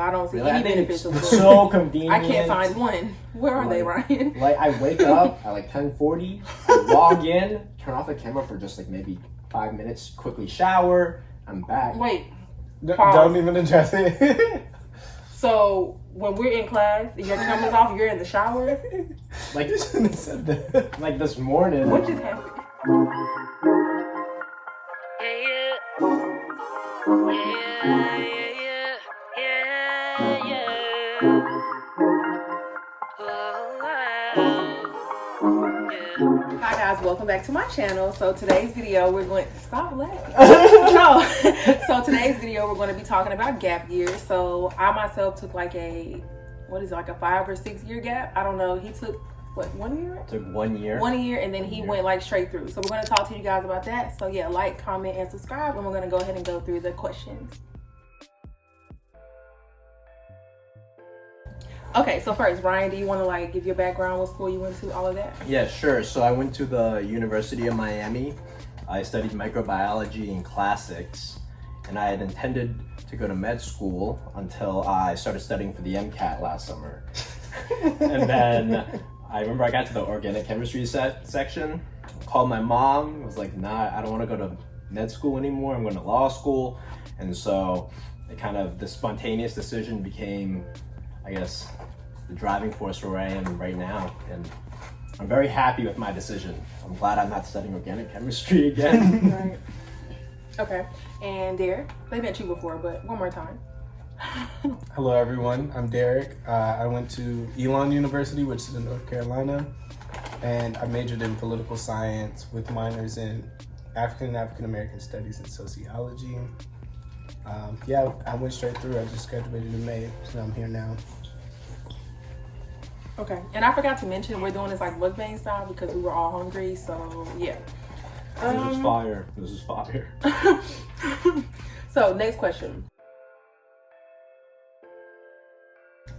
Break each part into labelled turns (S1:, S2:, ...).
S1: I don't see any benefits of
S2: it's so convenient.
S1: I can't find one. Where are they, Ryan?
S2: Like, I wake up at like 10:40, I log in, turn off the camera for just like maybe 5 minutes, quickly shower, I'm back.
S1: Wait.
S3: Don't even address it.
S1: So when we're in class, your camera's off, you're in the shower?
S2: Like, you shouldn't have said that. Like this morning.
S1: What just happened? Hi guys, welcome back to my channel. So today's video we're going to stop laughing. So today's video we're going to be talking about gap years. So I myself took like a 5 or 6 year gap. I don't know. He took what, 1 year?
S2: Took 1 year.
S1: 1 year, and then he went like straight through. So we're going to talk to you guys about that. So yeah, like, comment, and subscribe, and we're going to go ahead and go through the questions. Okay, so first, Ryan, do you want to like give your background, what school you went to, all of that?
S2: Yeah, sure. So I went to the University of Miami. I studied microbiology and classics, and I had intended to go to med school until I started studying for the MCAT last summer. And then I remember I got to the organic chemistry section, called my mom, was like, nah, I don't want to go to med school anymore, I'm going to law school. And so the spontaneous decision became, I guess, the driving force where I am right now. And I'm very happy with my decision. I'm glad I'm not studying organic chemistry again.
S1: Right. Okay. And Derek, they met you before, but one more time.
S3: Hello everyone, I'm Derek. I went to Elon University, which is in North Carolina, and I majored in political science with minors in African American studies and sociology. Yeah, I went straight through. I just graduated in May, so I'm here now.
S1: Okay, and I forgot to mention we're doing this like mukbang style because we were all hungry, so yeah.
S2: This is fire. This is fire.
S1: So next question.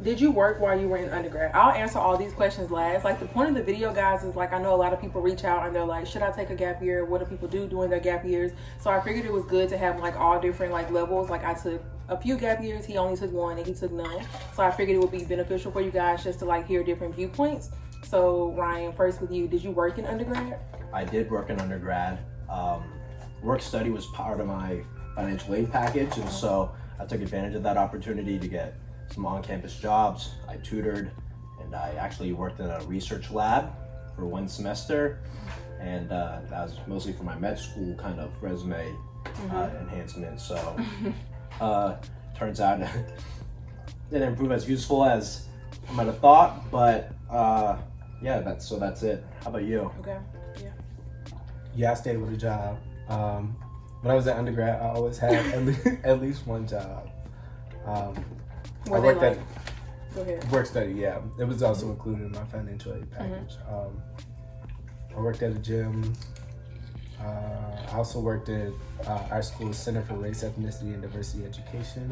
S1: Did you work while you were in undergrad? I'll answer all these questions last. Like, the point of the video, guys, is like, I know a lot of people reach out and they're like, should I take a gap year? What do people do during their gap years? So I figured it was good to have like all different like levels. Like, I took a few gap years, he only took one and he took none. So I figured it would be beneficial for you guys just to like hear different viewpoints. So Ryan, first with you, did you work in undergrad?
S2: I did work in undergrad. Work study was part of my financial aid package, and so I took advantage of that opportunity to get some on-campus jobs. I tutored, and I actually worked in a research lab for 1 semester, and that was mostly for my med school kind of resume enhancement. So turns out it didn't prove as useful as I might have thought, but yeah, that's it. How about you?
S1: Okay.
S3: Yeah, I stayed with a job. When I was at undergrad, I always had at least one job. I worked at work study, yeah. It was also included in my financial aid package. I worked at a gym. I also worked at our school's Center for Race, Ethnicity, and Diversity Education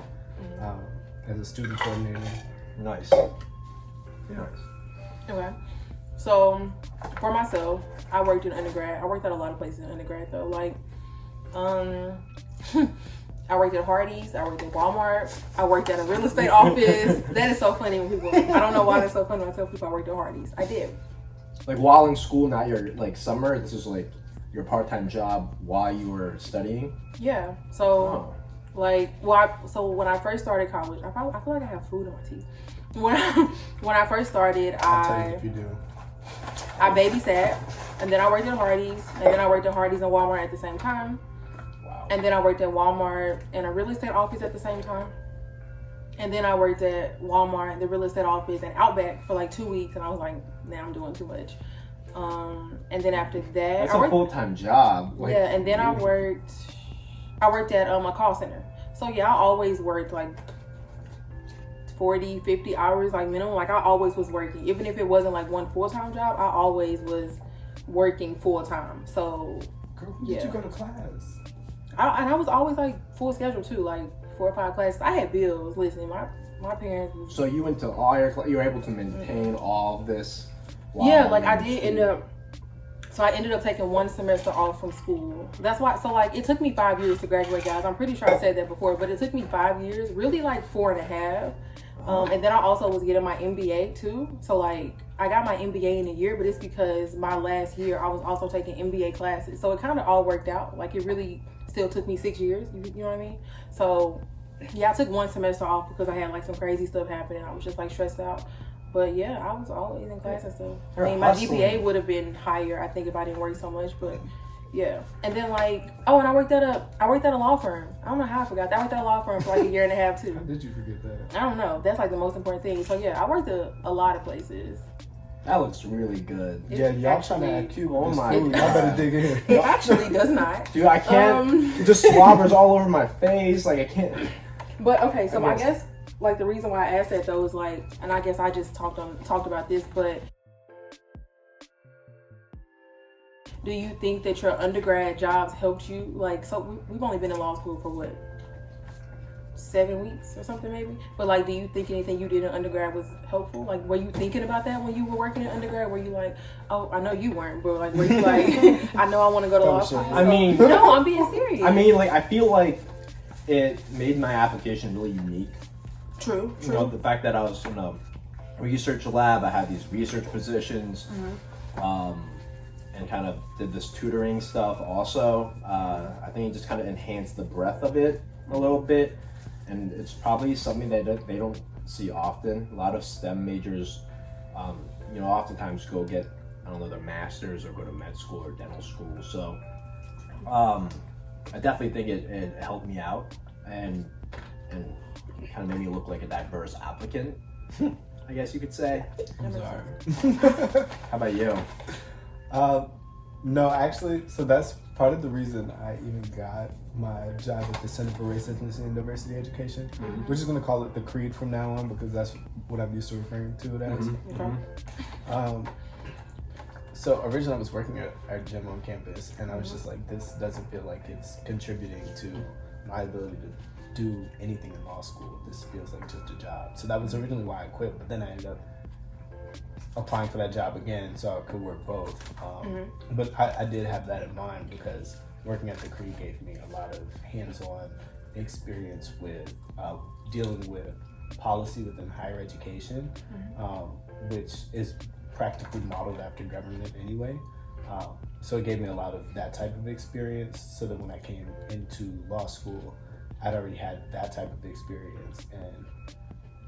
S3: as a student coordinator.
S2: Nice.
S3: Yeah.
S1: Okay. So for myself, I worked in undergrad. I worked at a lot of places in undergrad though. Like, I worked at Hardee's, I worked at Walmart, I worked at a real estate office. That is so funny when people, I don't know why that's so funny when I tell people I worked at Hardee's. I did.
S2: Like, while in school, not your like summer, this is like your part-time job while you were studying?
S1: Yeah. So so when I first started college, I feel like I have food on my teeth. When I first started,
S3: I'll tell you if you do.
S1: I babysat, and then I worked at Hardee's, and then I worked at Hardee's and Walmart at the same time. And then I worked at Walmart in a real estate office at the same time. And then I worked at Walmart, the real estate office, and Outback for like 2 weeks. And I was like, nah, I'm doing too much. And then after that,
S2: that's a full-time job.
S1: Like, yeah, and then I worked at a call center. So yeah, I always worked like 40, 50 hours, like minimum. Like, I always was working. Even if it wasn't like one full-time job, I always was working full-time. So
S3: girl, when did you go to class?
S1: And I was always like full schedule too, like 4 or 5 classes. I had bills. Listen, my parents.
S2: So you went to all your you were able to maintain all of this.
S1: Yeah, like I did end up. So I ended up taking 1 semester off from school. That's why, so like, it took me 5 years to graduate, guys. I'm pretty sure I said that before, but it took me 5 years, really like 4.5. And then I also was getting my MBA too. So like, I got my MBA in a year, but it's because my last year I was also taking MBA classes. So it kind of all worked out. Like, it really still took me 6 years. You know what I mean? So yeah, I took 1 semester off because I had like some crazy stuff happen and I was just like stressed out. But yeah, I was always in class and stuff. I mean, my GPA would have been higher, I think, if I didn't work so much. But yeah, and then like, and I worked at a law firm. I don't know how I forgot that. I worked at a law firm for like a year and a half too.
S3: How did you forget that?
S1: I don't know. That's like the most important thing. So yeah, I worked at a lot of places.
S2: That looks really good.
S3: Yeah, y'all trying to act cute. Oh my God. Y'all better dig in.
S1: It actually does not.
S2: Dude, I can't. Just slobbers all over my face. Like, I can't.
S1: But okay, so I guess like the reason why I asked that though is like, and I guess I just talked about this, but do you think that your undergrad jobs helped you? Like, so we've only been in law school for what, 7 weeks or something maybe? But like, do you think anything you did in undergrad was helpful? Like, were you thinking about that when you were working in undergrad? Were you like, oh, I know you weren't, but like, were you like, I know I want to go to law school?
S2: I mean,
S1: no, I'm being serious.
S2: I mean, like, I feel like it made my application really unique.
S1: True.
S2: You know, the fact that I was in a research lab, I had these research positions, and kind of did this tutoring stuff also. I think it just kind of enhanced the breadth of it a little bit, and it's probably something that they don't see often. A lot of STEM majors, you know, oftentimes go get, I don't know, their masters or go to med school or dental school. So I definitely think it helped me out and kind of made me look like a diverse applicant, I guess you could say.
S3: I'm sorry.
S2: How about you?
S3: No, actually, so that's part of the reason I even got my job at the Center for Race, Ethnicity, and Diversity Education. We're just going to call it the CREED from now on because that's what I'm used to referring to it as. So originally I was working at our gym on campus, and I was just like, this doesn't feel like it's contributing to my ability to do anything in law school. This feels like just a job. So that was originally why I quit, but then I ended up applying for that job again so I could work both. But I did have that in mind because working at the CREE gave me a lot of hands-on experience with dealing with policy within higher education, which is practically modeled after government anyway. So it gave me a lot of that type of experience so that when I came into law school, I'd already had that type of experience, and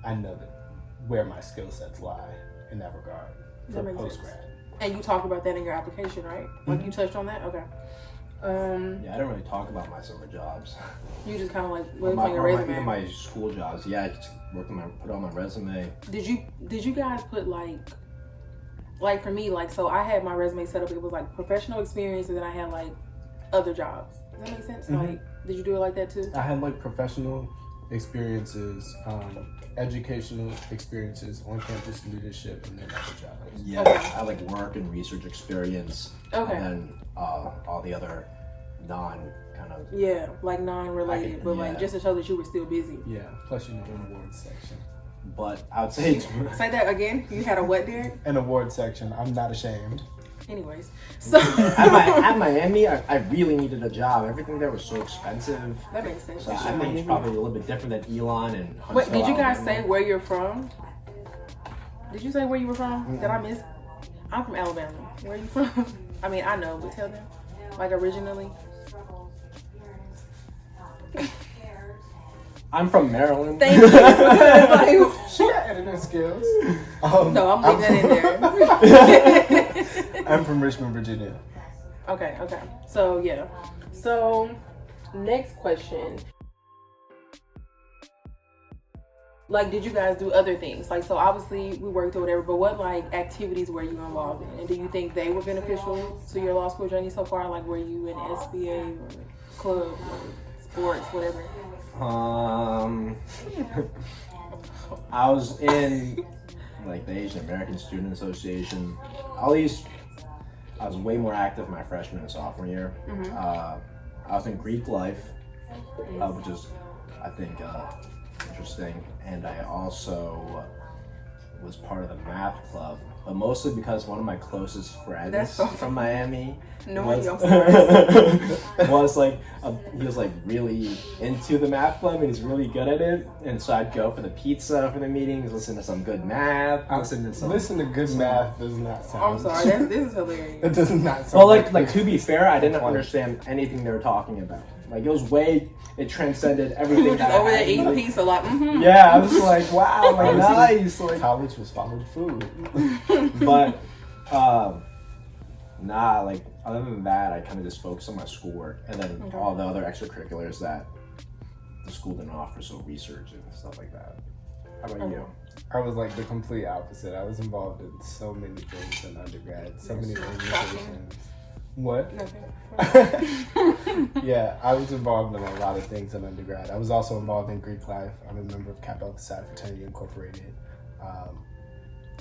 S3: I know that where my skill sets lie in that regard for post-grad.
S1: And you talked about that in your application, right? Like, you touched on that? Okay.
S2: Yeah, I don't really talk about my summer jobs.
S1: You just kind of like worked on your resume.
S2: My school jobs, yeah, I just put it on my resume.
S1: Did you guys put like for me, like, so I had my resume set up, it was like professional experience, and then I had like other jobs. Does that make sense? Like, did you do it like that too?
S3: I had like professional experiences, educational experiences, on-campus leadership, and then other jobs.
S2: Yeah, I had like work and research experience.
S1: Okay.
S2: And then all the other non-related,
S1: but like just to show that you were still busy.
S3: Yeah, plus an awards section.
S2: But I would say
S1: say that again. You had a what, Derek?
S3: An award section. I'm not ashamed.
S1: Anyways, so
S2: at Miami, I really needed a job. Everything there was so expensive.
S1: That makes sense.
S2: So I think it's probably a little bit different than Elon and Huntsville.
S1: Wait, did you guys say where you're from? Did you say where you were from? Did I miss? I'm from Alabama. Where are you from? I mean, I know, but tell them. Like, originally.
S2: I'm from Maryland.
S1: Thank you.
S3: She got editing skills.
S1: No, I'm leaving that in there.
S3: I'm from Richmond, Virginia.
S1: Okay. So, yeah. So, next question. Like, did you guys do other things? Like, so obviously we worked or whatever, but what, like, activities were you involved in? And do you think they were beneficial to your law school journey so far? Like, were you in SBA or club or sports, whatever?
S2: I was in like the Asian American Student Association. At least I was way more active my freshman and sophomore year. I was in Greek life, which is, I think, interesting. And I also was part of the math club, but mostly because one of my closest friends from Miami was like he was like really into the math club and he's really good at it, and so I'd go for the pizza for the meetings, listen to some good math, listen to good
S3: math does not sound.
S1: I'm sorry, this is hilarious.
S3: It does not sound.
S2: Well, like to be fair, I didn't understand anything they were talking about. Like it transcended everything that
S1: over
S2: I
S1: there eating pizza, like
S2: Yeah, I was like, wow, like nice. Like
S3: college was followed food.
S2: But nah, like other than that, I kind of just focused on my schoolwork and then all the other extracurriculars that the school didn't offer, so research and stuff like that. How about you?
S3: I was like the complete opposite. I was involved in so many things in undergrad, so many organizations. What? Yeah, I was involved in a lot of things in undergrad. I was also involved in Greek life. I'm a member of Kappa Alpha Psi Fraternity Incorporated.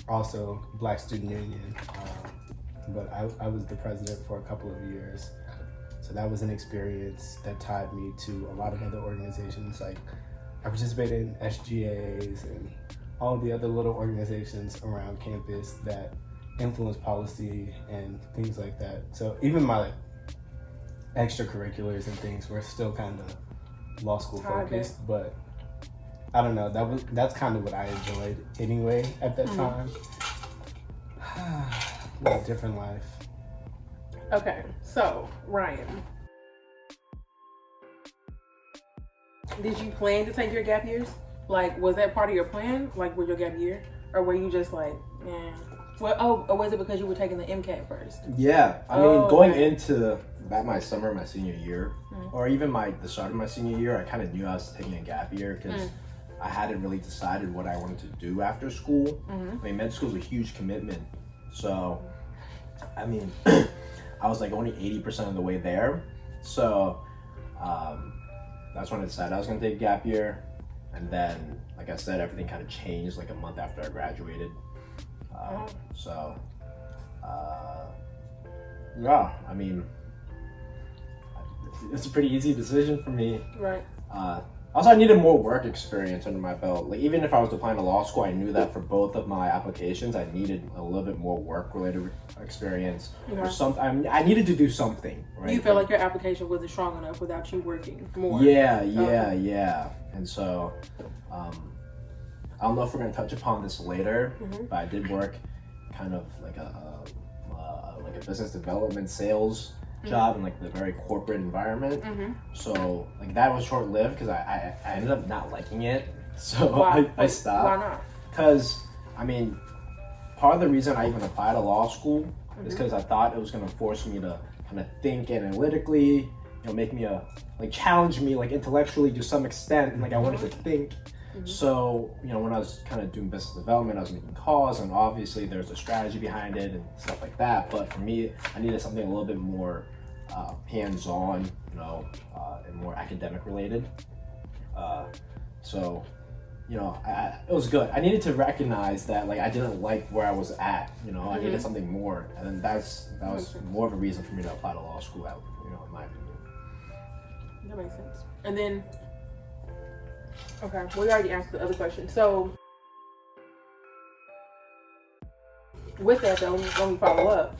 S3: Also, Black Student Union. But I was the president for a couple of years. So that was an experience that tied me to a lot of other organizations. Like I participated in SGAs and all the other little organizations around campus that influence policy and things like that. So even my extracurriculars and things were still kind of law school focused, but I don't know, that's kind of what I enjoyed anyway at that time. A different life.
S1: Okay, so Ryan, did you plan to take your gap years? Like, was that part of your plan, like with your gap year, or were you just like, man? Well, or was it because you were taking the MCAT first?
S2: Yeah, I mean, going into my summer, my senior year, or even the start of my senior year, I kind of knew I was taking a gap year because I hadn't really decided what I wanted to do after school. I mean, med school is a huge commitment, so I mean, I was like only 80% of the way there. So that's when I decided I was going to take a gap year, and then, like I said, everything kind of changed like a month after I graduated. Yeah, I mean, it's a pretty easy decision for me.
S1: Right.
S2: Also, I needed more work experience under my belt. Like, even if I was applying to law school, I knew that for both of my applications, I needed a little bit more work-related experience. Or something. I needed to do something. Right?
S1: You felt like your application wasn't strong enough without you working more.
S2: Yeah. And so, I don't know if we're gonna touch upon this later, but I did work kind of like a business development sales job in like the very corporate environment. So like that was short lived because I ended up not liking it. So I stopped.
S1: Why not?
S2: Because I mean, part of the reason I even applied to law school is because I thought it was gonna force me to kind of think analytically, make me challenge me like intellectually to some extent, and like I wanted to think. So, when I was kind of doing business development, I was making calls, and obviously there's a strategy behind it and stuff like that. But for me, I needed something a little bit more hands-on, and more academic related. So, it was good. I needed to recognize that, like, I didn't like where I was at. I needed something more, and then that was more of a reason for me to apply to law school. In my opinion.
S1: That makes sense. And then. Okay, we already answered the other question. So, with that though, let me follow up.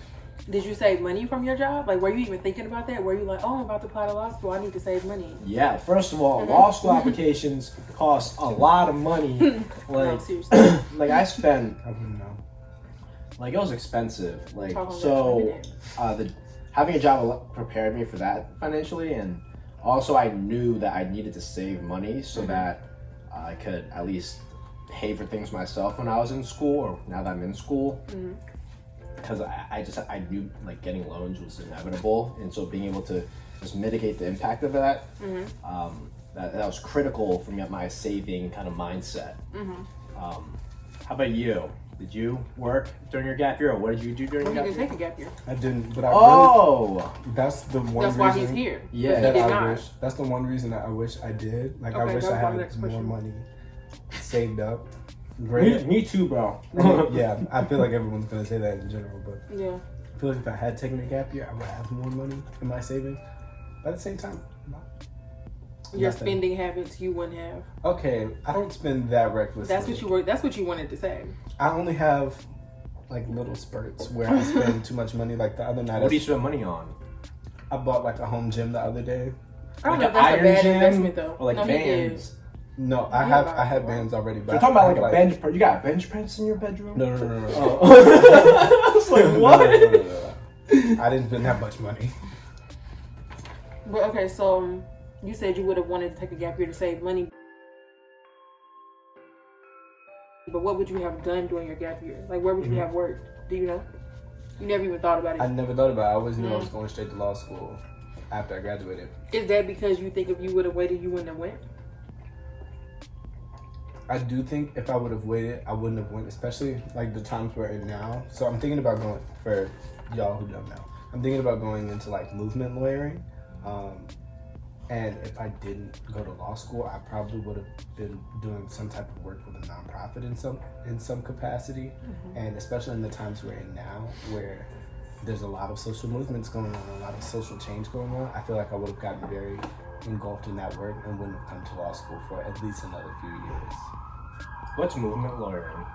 S1: Did you save money from your job? Like, were you even thinking about that? Were you like, oh, I'm about to apply to law school, I need to save money?
S2: Yeah, first of all, law school applications cost a lot of money. Like,
S1: no, seriously.
S2: Like I spent,
S3: I wouldn't know.
S2: Like, it was expensive. Like, so, having a job prepared me for that financially, and also I knew that I needed to save money so that I could at least pay for things myself when I was in school, or now that I'm in school. Because I knew like getting loans was inevitable, and so being able to just mitigate the impact of that, that was critical for me at my saving kind of mindset. How about you? Did you work during your gap year, or what did you do during your gap year?
S1: You didn't take a gap year.
S3: I didn't, but I that's the one
S1: That's
S3: reason.
S1: why he's here.
S2: Yeah.
S1: He did not.
S3: That's the one reason that I wish I did. Like, I wish I had more money saved up.
S2: Me too, bro.
S3: Yeah, I feel like everyone's gonna say that in general, but
S1: yeah,
S3: I feel like if I had taken a gap year, I would have more money in my savings. But at the same time,
S1: Your
S3: Nothing.
S1: spending habits you wouldn't have.
S3: Okay, I don't spend that recklessly.
S1: That's what you wanted to say.
S3: I only have like little spurts where I spend too much money. Like the other night,
S2: What do you spend money on?
S3: I bought like a home gym the other day.
S1: I don't
S2: Like
S1: know if
S2: an
S1: that's a
S2: iron
S1: bad
S2: gym
S1: investment though.
S2: or like
S1: no, he did.
S2: bands?
S3: No,
S1: Yeah,
S3: I had bands already. But
S2: You're talking about like
S3: I
S2: a bench press. You got a bench press in your bedroom?
S3: No.
S2: Oh. I was like, what?
S3: No. I didn't spend that much money.
S1: But okay, so you said you would have wanted to take a gap year to save money. But what would you have done during your gap year? Like, where would you have worked? Do you know? You never even thought about it.
S3: I never thought about it. I always knew I was going straight to law school after I graduated.
S1: Is that because you think if you would have waited, you wouldn't have went?
S3: I do think if I would have waited, I wouldn't have went, especially like the times we're in now. So I'm thinking about going, for y'all who don't know, I'm thinking about going into like movement lawyering. And if I didn't go to law school, I probably would have been doing some type of work with a nonprofit in some capacity. And especially in the times we're in now, where there's a lot of social movements going on, a lot of social change going on, I feel like I would have gotten very engulfed in that work and wouldn't have come to law school for at least another few years.
S2: What's movement lawyering?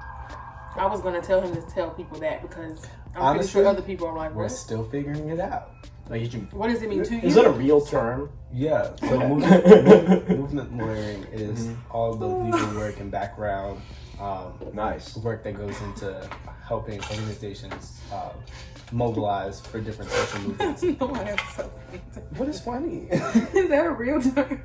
S1: I was going to tell him to tell people that because I'm
S3: Honestly,
S1: pretty sure other people are like,
S3: We're
S1: what?
S3: still figuring it out.
S2: Like,
S1: What does it mean to you?
S2: is it a real term?
S3: Yeah, so
S2: Okay.
S3: movement lawyering is all the legal work and background
S2: Nice.
S3: work that goes into helping organizations mobilize for different social movements.
S1: No, that's so
S3: What is funny?
S1: Is that a real term?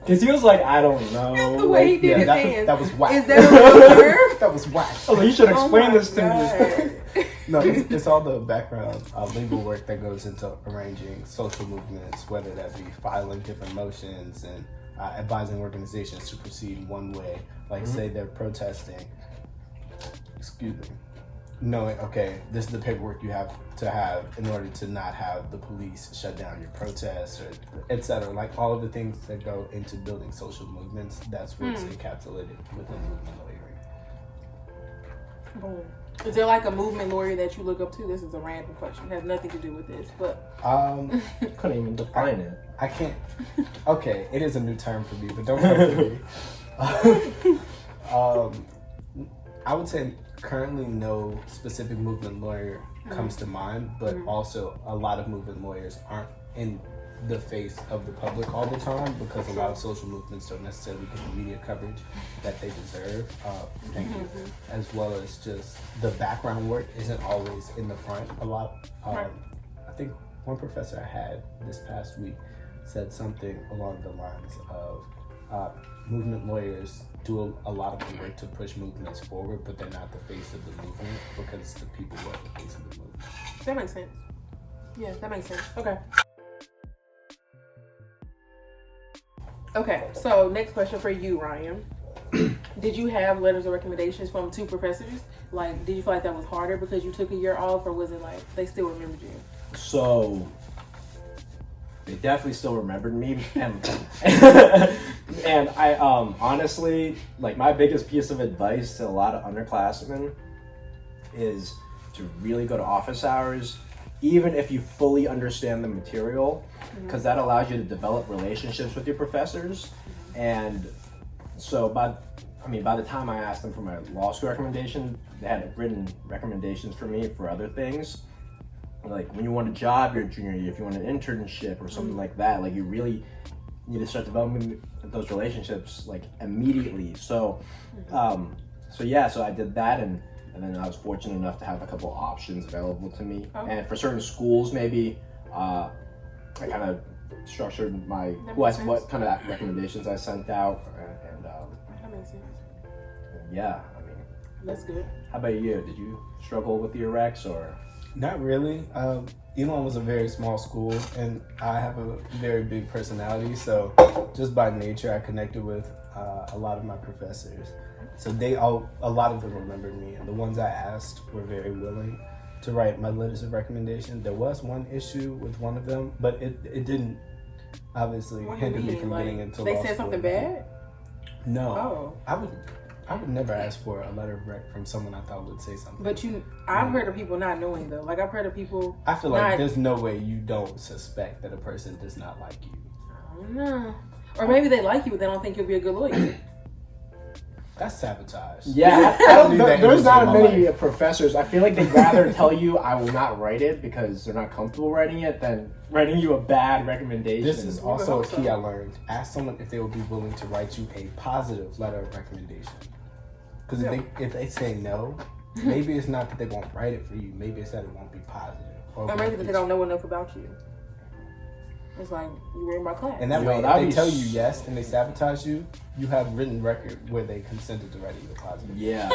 S2: Because he was like, I don't know.
S1: That's the way he did his
S3: that,
S1: hands.
S3: that was whack.
S1: Is that a real term?
S3: That was whack.
S2: Oh, you should
S1: Oh
S2: explain
S1: my
S2: this to me.
S1: God.
S3: No, it's all the background legal work that goes into arranging social movements, whether that be filing different motions and advising organizations to proceed one way. Like, say they're protesting. Excuse me. Knowing, okay, this is the paperwork you have to have in order to not have the police shut down your protests, or etc. Like all of the things that go into building social movements, that's what's encapsulated within movement lawyering.
S1: Boom. Is there like a movement lawyer that you look up to? This is a random question. It has nothing to do with this, but
S2: Couldn't even define it.
S3: I can't. Okay, it is a new term for me, but don't come for me. I would say currently no specific movement lawyer comes to mind, but also a lot of movement lawyers aren't in the face of the public all the time because a lot of social movements don't necessarily get the media coverage that they deserve. Thank you. As well as just the background work isn't always in the front. A lot. I think one professor I had this past week said something along the lines of movement lawyers do a lot of the work to push movements forward, but they're not the face of the movement because the people who are the face of the movement.
S1: that makes sense. Yeah, that makes sense. Okay. Okay, so next question for you, Ryan. Did you have letters of recommendations from 2 professors? Like, did you feel like that was harder because you took a year off, or was it like they still remembered you?
S2: So they definitely still remembered me, and and I honestly, like, my biggest piece of advice to a lot of underclassmen is to really go to office hours, even if you fully understand the material, because that allows you to develop relationships with your professors. And so by the time I asked them for my law school recommendation, they had written recommendations for me for other things. Like, when you want a job your junior year, if you want an internship or something like that, like, you really need to start developing those relationships like immediately. So so I did that, and then I was fortunate enough to have a couple options available to me. And for certain schools, maybe I kind of structured what kind of recommendations I sent out, and
S1: That makes sense.
S2: yeah, I mean,
S1: That's good.
S2: how about you? Did you struggle with your recs, or?
S3: Not really. Elon was a very small school, and I have a very big personality, so just by nature, I connected with a lot of my professors. So a lot of them remembered me, and the ones I asked were very willing to write my letters of recommendation. There was one issue with one of them, but it didn't obviously
S1: What do you
S3: hinder me
S1: mean?
S3: from
S1: Like,
S3: getting into law
S1: they
S3: school.
S1: said something bad?
S3: No.
S1: Oh.
S3: I would never ask for a letter of rec from someone I thought would say something.
S1: But I've heard of people not knowing though. Like, I've heard of people.
S3: I feel like
S1: not,
S3: there's no way you don't suspect that a person does not like you.
S1: I don't know. Or maybe they like you, but they don't think you'll be a good lawyer.
S3: That's sabotage.
S2: Yeah,
S3: I don't need that
S2: there's
S3: energy in
S2: not
S3: my
S2: many
S3: life.
S2: professors. I feel like they'd rather tell you I will not write it because they're not comfortable writing it than writing you a bad recommendation.
S3: This is also a key I learned. Ask someone if they will be willing to write you a positive letter of recommendation. Because if they say no, maybe it's not that they won't write it for you. Maybe it's that it won't be positive.
S1: Or maybe that they don't know enough about you. It's like, you were in my class.
S3: And that
S2: Yo,
S3: way, if
S2: that'd
S3: they
S2: be
S3: tell you yes and they sabotage you, you have written record where they consented to writing you a positive.
S2: Yeah.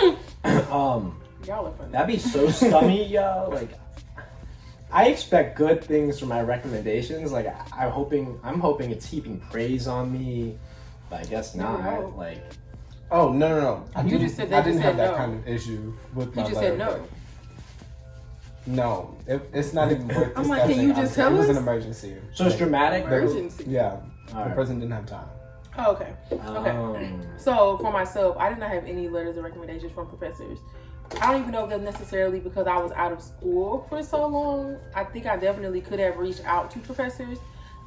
S1: Y'all are funny.
S2: That'd be so scummy, yo. Like, I expect good things from my recommendations. Like, I'm hoping it's heaping praise on me, but I guess not.
S1: No.
S2: Like,
S3: Oh, no.
S1: You just said
S3: I
S1: they
S3: didn't
S1: just
S3: have
S1: said
S3: that
S1: no.
S3: kind of issue with my
S1: You just
S3: letter.
S1: said no.
S3: No, it's not even worth
S1: I'm like,
S3: discussing.
S1: can you just tell
S3: It was
S1: us?
S3: an emergency.
S2: so it's dramatic.
S1: Emergency.
S3: Yeah,
S2: All
S3: the
S2: right.
S3: president didn't have time.
S1: Oh, okay. Okay. So for myself, I did not have any letters of recommendations from professors. I don't even know if that's necessarily because I was out of school for so long. I think I definitely could have reached out to professors,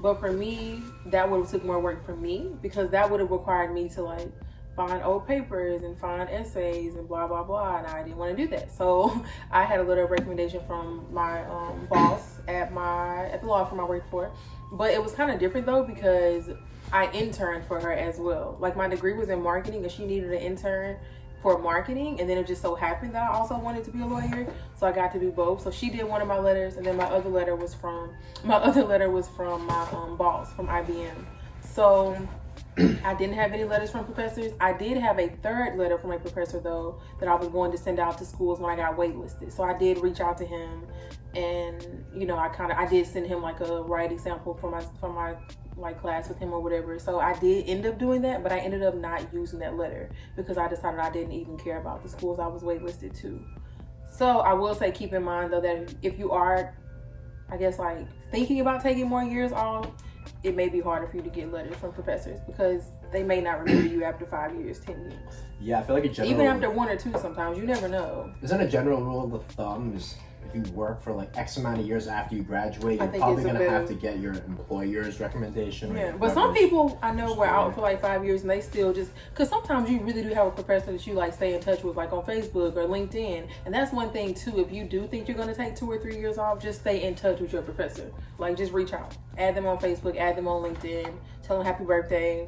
S1: but for me, that would have took more work for me because that would have required me to like find old papers and find essays and blah blah blah, and I didn't want to do that. So I had a letter of recommendation from my boss at the law firm I worked for, but it was kind of different though because I interned for her as well. Like my degree was in marketing, and she needed an intern for marketing, and then it just so happened that I also wanted to be a lawyer, so I got to do both. So she did one of my letters, and then my other letter was from my boss from IBM. So I didn't have any letters from professors. I did have a third letter from a professor though that I was going to send out to schools when I got waitlisted. So I did reach out to him, and I did send him like a writing sample for my like class with him or whatever. So I did end up doing that, but I ended up not using that letter because I decided I didn't even care about the schools I was waitlisted to. So I will say, keep in mind though that if you are, I guess, like thinking about taking more years off, it may be harder for you to get letters from professors because they may not remember you after 5 years, 10 years.
S2: Yeah, I feel like a general.
S1: Even after 1 or 2, sometimes you never know.
S2: Isn't a general rule of thumb is if you work for like X amount of years after you graduate, you're probably gonna have to get your employer's recommendation.
S1: Yeah, but some people I know were out for like 5 years and they still just, because sometimes you really do have a professor that you like stay in touch with, like on Facebook or LinkedIn, and that's one thing too. If you do think you're gonna take 2 or 3 years off, just stay in touch with your professor. Like just reach out, add them on Facebook, add them on LinkedIn, tell them happy birthday,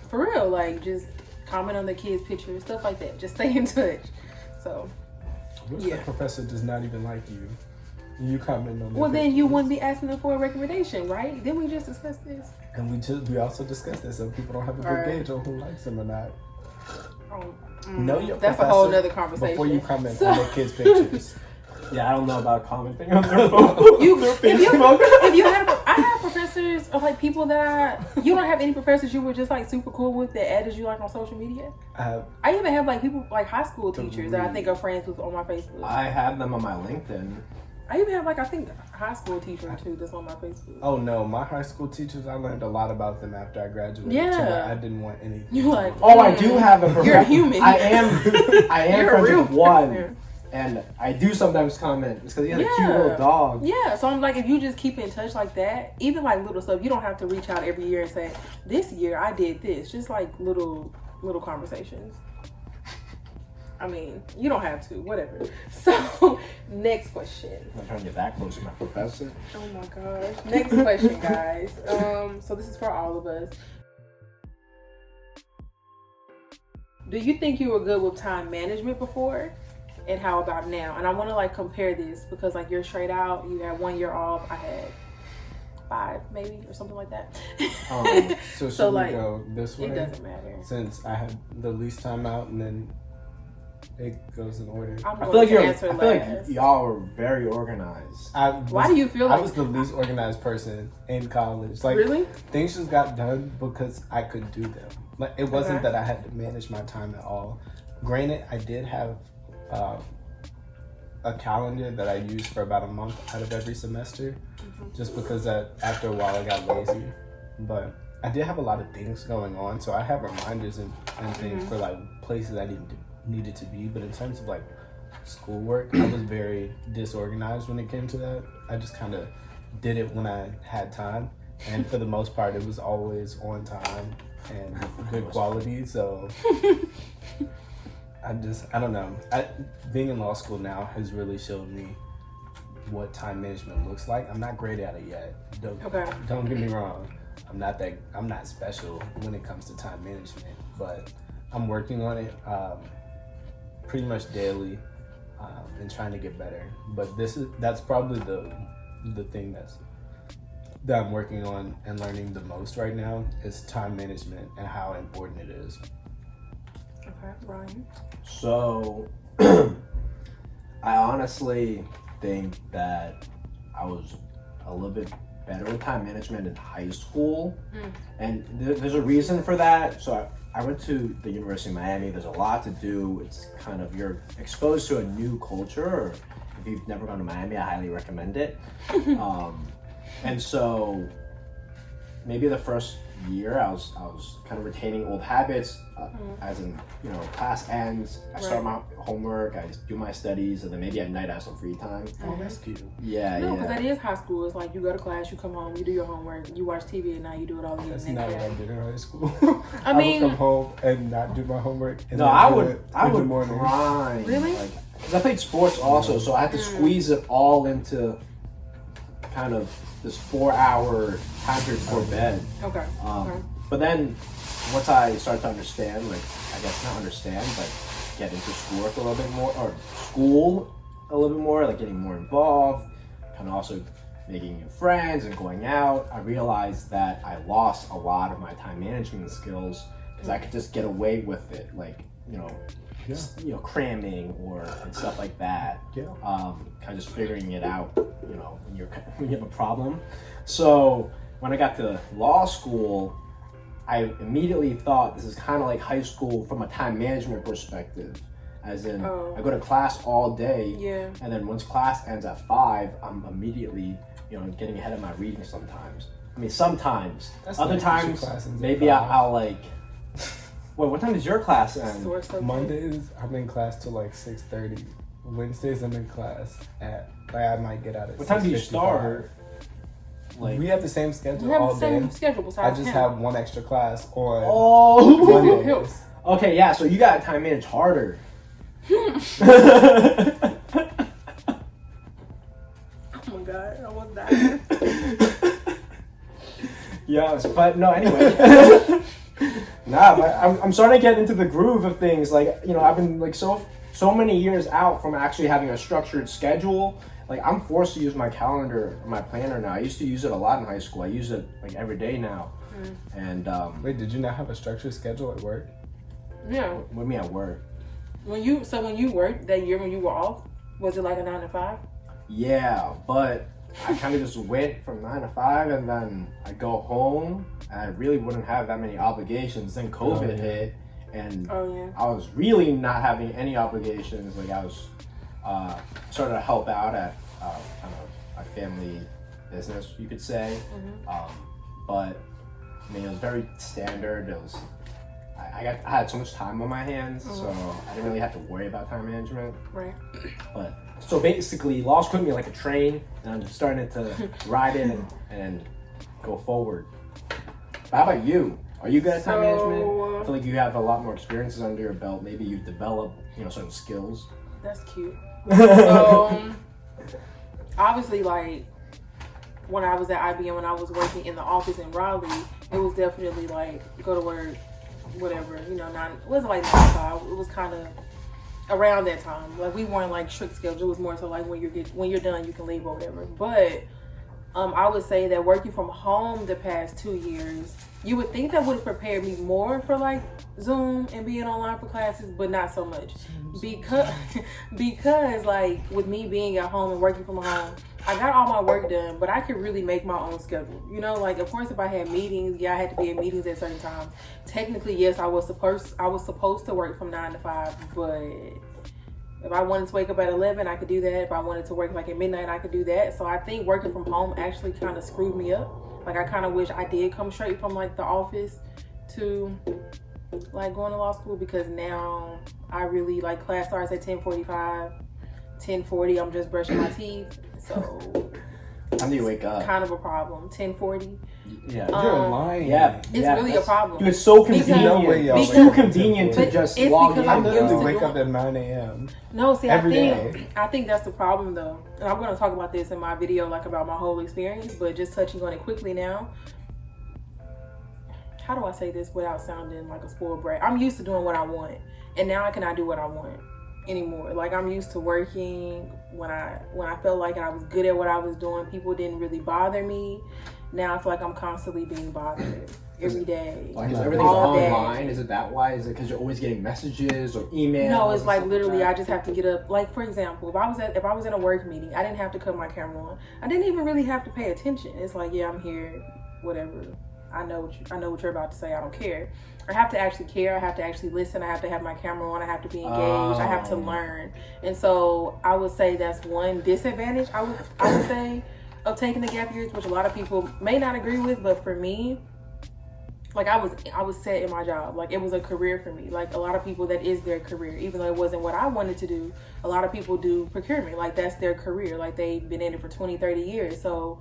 S1: for real. Like just comment on the kids' pictures, stuff like that. Just stay in touch. So.
S3: What if the professor does not even like you? You comment on.
S1: Well, then you wouldn't be asking them for a recommendation, right? Didn't we just discuss this?
S3: And we also discussed that some people don't have a good gauge on who likes them or not. Know your
S1: That's
S3: professor
S1: a whole nother conversation.
S3: before you comment on their kids' pictures.
S2: Yeah, I don't know about commenting on their phone.
S1: I have professors or like people that you don't have any professors you were just like super cool with that added you like on social media. I even have like people like high school teachers that I think are friends with on my Facebook.
S2: I have them on my LinkedIn.
S1: I even have like I think a high school teacher too that's on my Facebook.
S3: Oh no, my high school teachers, I learned a lot about them after I graduated.
S1: Yeah.
S3: To where I didn't want anything.
S1: You're like,
S2: I do have a professor.
S1: You're a human.
S2: I am
S1: You're a
S2: friends
S1: real
S2: with one.
S1: person.
S2: And I do sometimes comment. It's because he has a cute
S1: Yeah.
S2: little dog.
S1: Yeah, so I'm like, if you just keep in touch like that, even like little stuff, you don't have to reach out every year and say, this year I did this. Just like little conversations. I mean, you don't have to, whatever. So, next question.
S2: I'm trying to get that close to my professor.
S1: Oh my gosh. Next question, guys. So this is for all of us. Do you think you were good with time management before? And how about now? And I want to like compare this because like you're straight out, you had 1 year off, I had 5 maybe or something like that.
S3: So should
S1: like,
S3: we go this way?
S1: It doesn't matter.
S3: Since I had the least time out and then it goes in order.
S1: I'm
S2: I
S1: going
S2: feel
S1: to
S2: like
S1: answer
S2: I feel
S1: last.
S2: like y'all were very organized.
S1: Why do you feel like
S3: I was the least organized person in college? Like
S1: really?
S3: Things just got done because I could do them. Like it wasn't
S1: Okay.
S3: that I had to manage my time at all. Granted, I did have a calendar that I used for about a month out of every semester, just because after a while I got lazy. But I did have a lot of things going on, so I have reminders and things for like places I needed to be. But in terms of like schoolwork, I was very disorganized when it came to that. I just kind of did it when I had time. And for the most part, it was always on time and good quality. So I don't know. Being in law school now has really showed me what time management looks like. I'm not great at it yet. Don't get me wrong. I'm not special when it comes to time management, but I'm working on it pretty much daily and trying to get better. But that's probably the thing that I'm working on and learning the most right now is time management and how important it is.
S1: Okay, Ryan.
S2: So I honestly think that I was a little bit better with time management in high school. And there's a reason for that. So I went to the University of Miami. There's a lot to do. It's kind of, you're exposed to a new culture. Or if you've never gone to Miami, I highly recommend it. And so maybe the first year I was kind of retaining old habits, as in, class ends, I start my homework, I do my studies, and then maybe at night I have some free time.
S3: Oh, that's cute.
S2: Yeah,
S1: No, because that is high school. It's like you go to class, you come home, you do your homework, you watch TV, and now you do it all again.
S3: That's not what I did in high school.
S1: I mean,
S3: would come home and not do my homework. And
S2: I would grind.
S1: Really?
S2: Because I played sports also, so I had to squeeze it all into kind of this 4-hour time period before bed.
S1: Okay.
S2: But then once I started to understand, I guess not understand, but get into schoolwork a little bit more, or school a little bit more, getting more involved, kind of also making new friends and going out, I realized that I lost a lot of my time management skills because I could just get away with it, cramming and stuff like that.
S3: Yeah.
S2: Kind of just figuring it out, when you have a problem. So when I got to law school, I immediately thought this is kind of like high school from a time management perspective. As in, I go to class all day, and then once class ends at 5, I'm immediately, getting ahead of my reading sometimes. I mean, sometimes.
S3: That's
S2: Other
S3: nice
S2: times, maybe I'll wait, what time does your class end?
S3: Mondays, I'm in class till 6:30. Wednesdays, I'm in class at, I might get out at 6:55.
S2: What time do you start?
S3: We have the same schedule
S1: we have
S3: all
S1: the same
S3: day.
S1: schedule
S3: I
S1: besides
S3: just
S1: him.
S3: have one extra class on
S2: Mondays. Okay, yeah, so you gotta time manage harder.
S1: Oh my god, I was dying.
S2: Yes, but no, anyway. I'm starting to get into the groove of things. I've been so many years out from actually having a structured schedule. I'm forced to use my calendar, my planner now. I used to use it a lot in high school. I use it every day now. And
S3: wait, did you not have a structured schedule at work?
S1: Yeah.
S2: What do you mean at work?
S1: When you worked that year when you were off, was it like a 9 to 5?
S2: Yeah, but I kind of just went from 9 to 5, and then I go home, and I really wouldn't have that many obligations. Then COVID hit, and I was really not having any obligations. I was started to help out at kind of a family business, you could say. But I mean, it was very standard. It was I had so much time on my hands, so I didn't really have to worry about time management.
S1: Right.
S2: But so basically, law school hit me like a train, and I'm just starting to ride in and go forward. But how about you? Are you good at time management? I feel like you have a lot more experiences under your belt. Maybe you've developed, certain skills.
S1: That's cute. So, obviously, when I was at IBM, when I was working in the office in Raleigh, it was definitely go to work, whatever, it wasn't 9 to 5. It was kind of around that time. We weren't strict schedule. It was more so when you're done, you can leave or whatever. But I would say that working from home the past 2 years, you would think that would have prepared me more for Zoom and being online for classes, but not so much. Because with me being at home and working from home, I got all my work done, but I could really make my own schedule. Of course, if I had meetings, I had to be in meetings at certain times. Technically, yes, I was supposed to work from 9 to 5, but if I wanted to wake up at 11, I could do that. If I wanted to work at midnight, I could do that. So I think working from home actually kind of screwed me up. I kind of wish I did come straight from the office to going to law school, because now I really class starts at 10:45, 10:40. I'm just brushing my teeth. So
S2: How do you wake up?
S1: Kind of a problem. 10:40.
S2: Yeah.
S3: You're lying.
S2: Yeah.
S1: It's really a problem.
S2: Dude, it's so
S1: Because-
S2: convenient.
S3: No way y'all
S2: It's
S3: wake
S2: too
S3: up at
S2: convenient
S3: 10:40.
S2: to just
S1: It's
S2: log
S1: because
S2: in.
S3: I
S1: I'm used
S3: literally
S1: to
S3: wake
S1: doing-
S3: up at 9 a.m.
S1: No, see,
S3: every
S1: I
S3: day.
S1: think that's the problem though, and I'm gonna talk about this in my video, like about my whole experience. But just touching on it quickly now. How do I say this without sounding like a spoiled brat? I'm used to doing what I want, and now I cannot do what I want anymore. Like I'm used to working when I felt like I was good at what I was doing. People didn't really bother me. Now I feel like I'm constantly being bothered every day.
S2: Like, is everything's
S1: all day.
S2: online? Is it that why? Is it because you're always getting messages or emails?
S1: No, it's like
S2: and stuff
S1: literally
S2: that?
S1: I just have to get up. Like for example, if I was in a work meeting, I didn't have to cut my camera on. I didn't even really have to pay attention. It's like, yeah, I'm here, whatever. I know what you're about to say. I don't care. I have to actually care. I have to actually listen. I have to have my camera on. I have to be engaged. I have to learn. And so I would say that's one disadvantage I would say of taking the gap years, which a lot of people may not agree with, but for me, like I was set in my job. Like it was a career for me. Like a lot of people, that is their career. Even though it wasn't what I wanted to do, a lot of people do procurement. Like that's their career. Like they've been in it for 20, 30 years. So,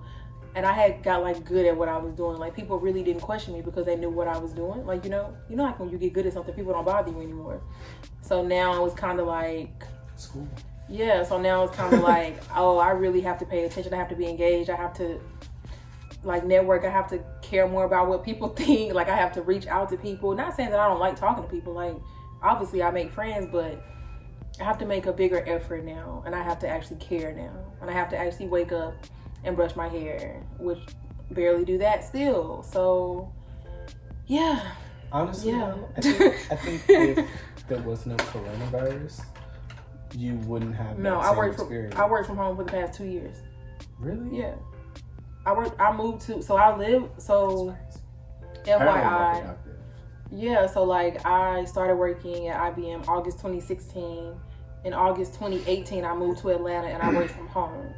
S1: and I had got like good at what I was doing. Like people really didn't question me because they knew what I was doing. Like, you know like when you get good at something, people don't bother you anymore. So now it's kind of like,
S3: School.
S1: yeah. So now it's kind of like, oh, I really have to pay attention. I have to be engaged. I have to like network. I have to care more about what people think. Like I have to reach out to people. Not saying that I don't like talking to people. Like obviously I make friends, but I have to make a bigger effort now, and I have to actually care now, and I have to actually wake up and brush my hair, which barely do that still. So yeah.
S3: Honestly,
S1: Yeah.
S3: though, I think if there was no coronavirus, you wouldn't have
S1: No,
S3: that
S1: I
S3: same
S1: worked
S3: experience.
S1: I worked from home for the past 2 years.
S3: Really?
S1: Yeah. I moved to, so I live, so FYI, yeah, so like I started working at IBM August 2016. In August 2018, I moved to Atlanta and I worked from home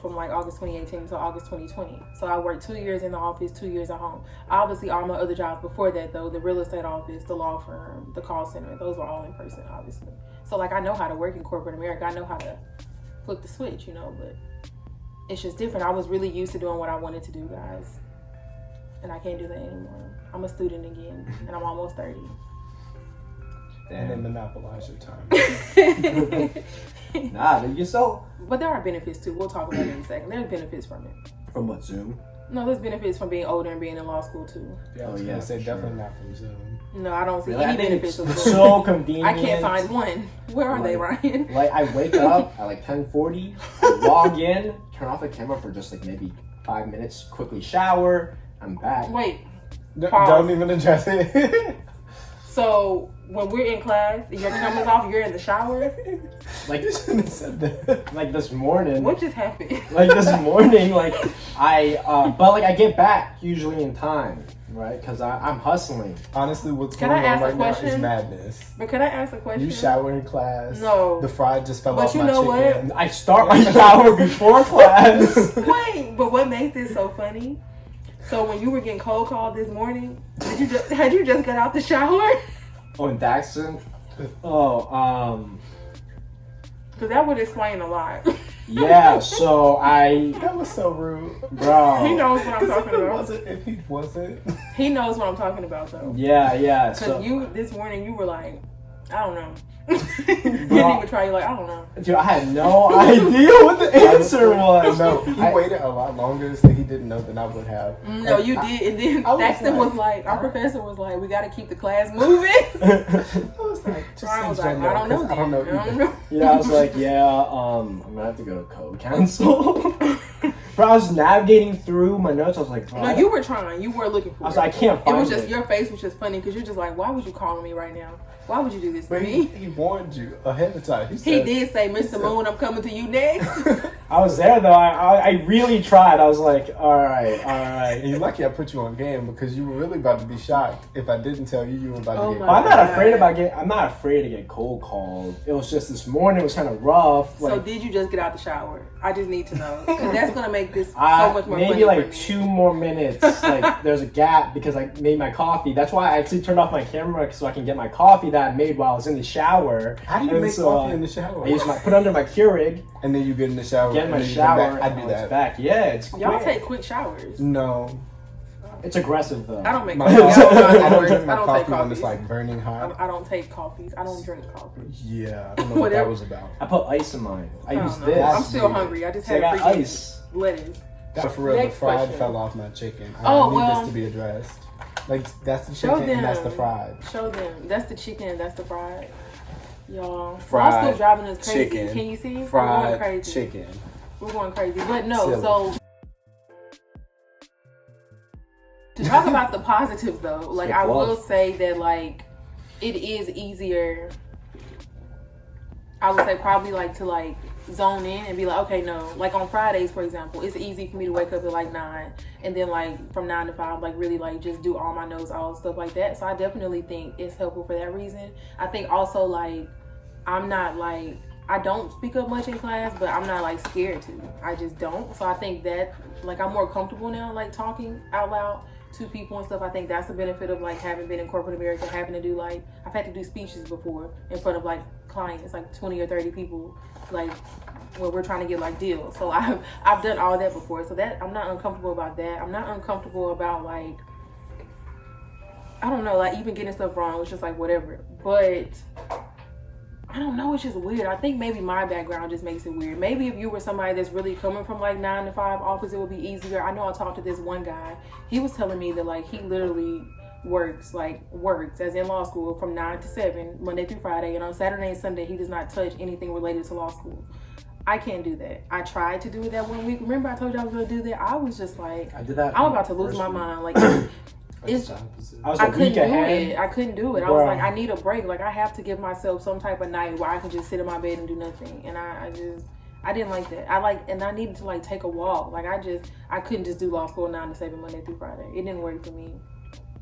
S1: from like August 2018 to August 2020. So I worked 2 years in the office, 2 years at home. Obviously, all my other jobs before that, though, the real estate office, the law firm, the call center, those were all in person, obviously. So like I know how to work in corporate America. I know how to flip the switch, but it's just different. I was really used to doing what I wanted to do, guys. And I can't do that anymore. I'm a student again, and I'm almost 30.
S3: And then monopolize your time.
S2: Nah, but you're so.
S1: But there are benefits too. We'll talk about it in a second. There's benefits from it.
S2: From what, Zoom?
S1: No, there's benefits from being older and being in law school too.
S3: Yeah, I was gonna say definitely not from Zoom.
S1: No, I don't see
S2: Really?
S1: any
S2: I think
S1: benefits of
S2: it's
S1: Zoom.
S2: so convenient.
S1: I can't find one. Where are they, Ryan?
S2: Like I wake up at like 10:40, I log in, turn off the camera for just like maybe 5 minutes, quickly shower, I'm back.
S1: Wait.
S3: Don't even address it.
S1: So when we're in class, and your camera's off, you're in the shower.
S2: Like
S3: You shouldn't have said that.
S2: like this morning.
S1: What just happened?
S2: Like this morning, like but like I get back usually in time, right? Because I'm hustling.
S3: Honestly, what's
S1: Can
S3: going
S1: I
S3: on
S1: ask a
S3: right now is
S1: question?
S3: madness.
S1: But can I ask a question?
S3: You shower in class.
S1: No.
S3: The fry just fell
S1: But
S3: off
S1: you
S3: my
S1: know what?
S3: chicken.
S2: I start my shower before class.
S1: Wait, but what makes this so funny? So when you were getting cold called this morning, had you just got out the shower?
S2: Oh, in Daxton? Oh,
S1: Because that would explain a lot.
S2: yeah, so
S3: That was so rude.
S2: bro.
S1: He knows what I'm
S3: Because
S1: talking about.
S3: if he wasn't,
S1: He knows what I'm talking about, though.
S2: Yeah,
S1: Because
S2: so.
S1: you, this morning, you were like, I don't know. You didn't even try. You're like, I don't know.
S2: Dude, I had no idea what the answer was.
S3: no, he waited a lot longer, so he didn't know than I would have.
S1: No, you did. And then
S3: I was
S1: Daxton was
S3: like-
S1: like, our professor was like, we got to keep the class moving.
S3: I was like, just
S1: Ryan was
S3: say
S1: like,
S3: no,
S1: I don't know.
S3: 'cause I don't know.
S1: then. I don't
S3: either.
S1: know.
S2: Yeah, I was like, I'm gonna have to go to code council. Bro, I was navigating through my notes. I was like,
S1: No, you were trying. You were looking for
S2: I was
S1: it.
S2: like, I can't
S1: It
S2: find
S1: was just, your face was just funny because you're just like, why would you call me right now? Why would you do this to
S3: But
S1: me?
S3: he warned you ahead of time.
S1: He
S3: said,
S1: did say, Mr. Moon, I'm coming to you next.
S2: I was there though. I really tried. I was like, all right.
S3: And you're lucky I put you on game because you were really about to be shocked if I didn't tell you were about
S1: Oh
S3: to get.
S1: my
S2: I'm not
S1: God.
S2: I'm not afraid to get cold called. It was just this morning. It was kind of rough.
S1: So
S2: Like,
S1: did you just get out the shower? I just need to know. Because that's going to make this so much more
S2: maybe
S1: funny
S2: like
S1: for me.
S2: 2 more minutes. Like there's a gap because I made my coffee. That's why I actually turned off my camera so I can get my coffee that I made while I was in the shower.
S3: How do you
S2: And
S3: make
S2: so,
S3: coffee in the shower?
S2: I put it under my Keurig,
S3: and then you get in the shower.
S2: get in my
S3: and then you come
S2: shower,
S3: back. I
S2: and
S3: do
S2: it's
S3: that.
S2: back. Yeah, it's quick.
S1: Y'all take quick showers.
S3: No.
S2: It's aggressive though.
S1: I don't make
S3: My
S1: coffee.
S3: I don't drink my
S1: I don't
S3: coffee
S1: take
S3: when
S1: coffees.
S3: it's like burning hot.
S1: I don't take coffees. I don't drink coffee.
S3: Yeah, I don't know what that was about.
S2: I put ice in mine. I use
S1: don't know.
S2: this.
S1: I'm still hungry. I just
S2: So I
S1: had
S2: got
S1: freaking
S2: ice.
S1: lettuce.
S3: But for real, the
S1: Next
S3: fried
S1: question.
S3: fell off my chicken.
S1: Oh,
S3: I need
S1: well,
S3: this to be addressed. Like, that's the
S1: show
S3: chicken
S1: them.
S3: and that's the fried.
S1: Show them. That's the chicken. That's the fried. Y'all.
S3: Fried
S1: Y'all still driving us crazy.
S3: chicken.
S1: Can you see? We're going
S3: Fried
S1: crazy.
S3: chicken.
S1: We're going crazy. But no,
S3: Silly.
S1: so to talk about the positives though, like I will say that like it is easier. I would say probably like to like zone in and be like, okay, no, like on Fridays, for example, it's easy for me to wake up at like 9 and then like from 9 to 5, like really like just do all my notes, all stuff like that. So I definitely think it's helpful for that reason. I think also like I'm not like, I don't speak up much in class, but I'm not like scared to. I just don't. So I think that like I'm more comfortable now like talking out loud to people and stuff. I think that's the benefit of like having been in corporate America, having to do like, I've had to do speeches before in front of like clients, like 20 or 30 people, like where we're trying to get like deals. So I've done all that before. So that I'm not uncomfortable about that. I'm not uncomfortable about like, I don't know, like even getting stuff wrong. It's just like whatever. But I don't know, it's just weird. I think maybe my background just makes it weird. Maybe if you were somebody that's really coming from like 9 to 5 office, it would be easier. I know I talked to this one guy. He was telling me that like he literally works as in law school from 9 to 7, Monday through Friday. And on Saturday and Sunday, he does not touch anything related to law school. I can't do that. I tried to do it that 1 week. Remember I told you I was going to do that? I was just like,
S2: I did that.
S1: I'm about to lose my mind. Like, it's,
S2: I was
S1: I
S2: a
S1: couldn't
S2: week
S1: do
S2: ahead.
S1: it. I couldn't do it. I was like, I need a break. Like, I have to give myself some type of night where I can just sit in my bed and do nothing. And I didn't like that. I needed to like take a walk. Like I couldn't just do law school 9 to 7 Monday through Friday. It didn't work for me.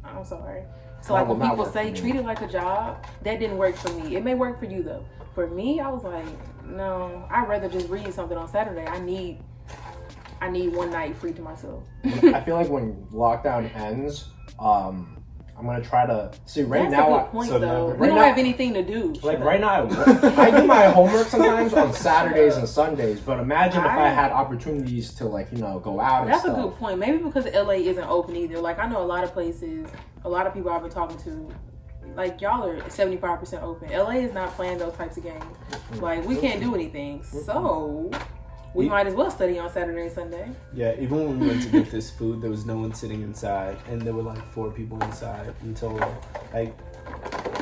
S1: I'm sorry. So like when people say treat it like a job, that didn't work for me. It may work for you though. For me, I was like, no, I'd rather just read something on Saturday. I need 1 night free to myself.
S2: I feel like when lockdown ends, I'm gonna try to see right
S1: That's
S2: now.
S1: a good point, though.
S2: Right
S1: we don't
S2: now,
S1: have anything to do.
S2: Like right now, I do my homework sometimes on Saturdays and Sundays. But imagine if I had opportunities to like go out. And
S1: That's
S2: stuff.
S1: a good point. Maybe because LA isn't open either. Like I know a lot of places, a lot of people I've been talking to, like y'all are 75% open. LA is not playing those types of games. Like we can't do anything, so we might as well study on Saturday and Sunday.
S3: Yeah, even when we went to get this food, there was no one sitting inside, and there were like 4 people inside until like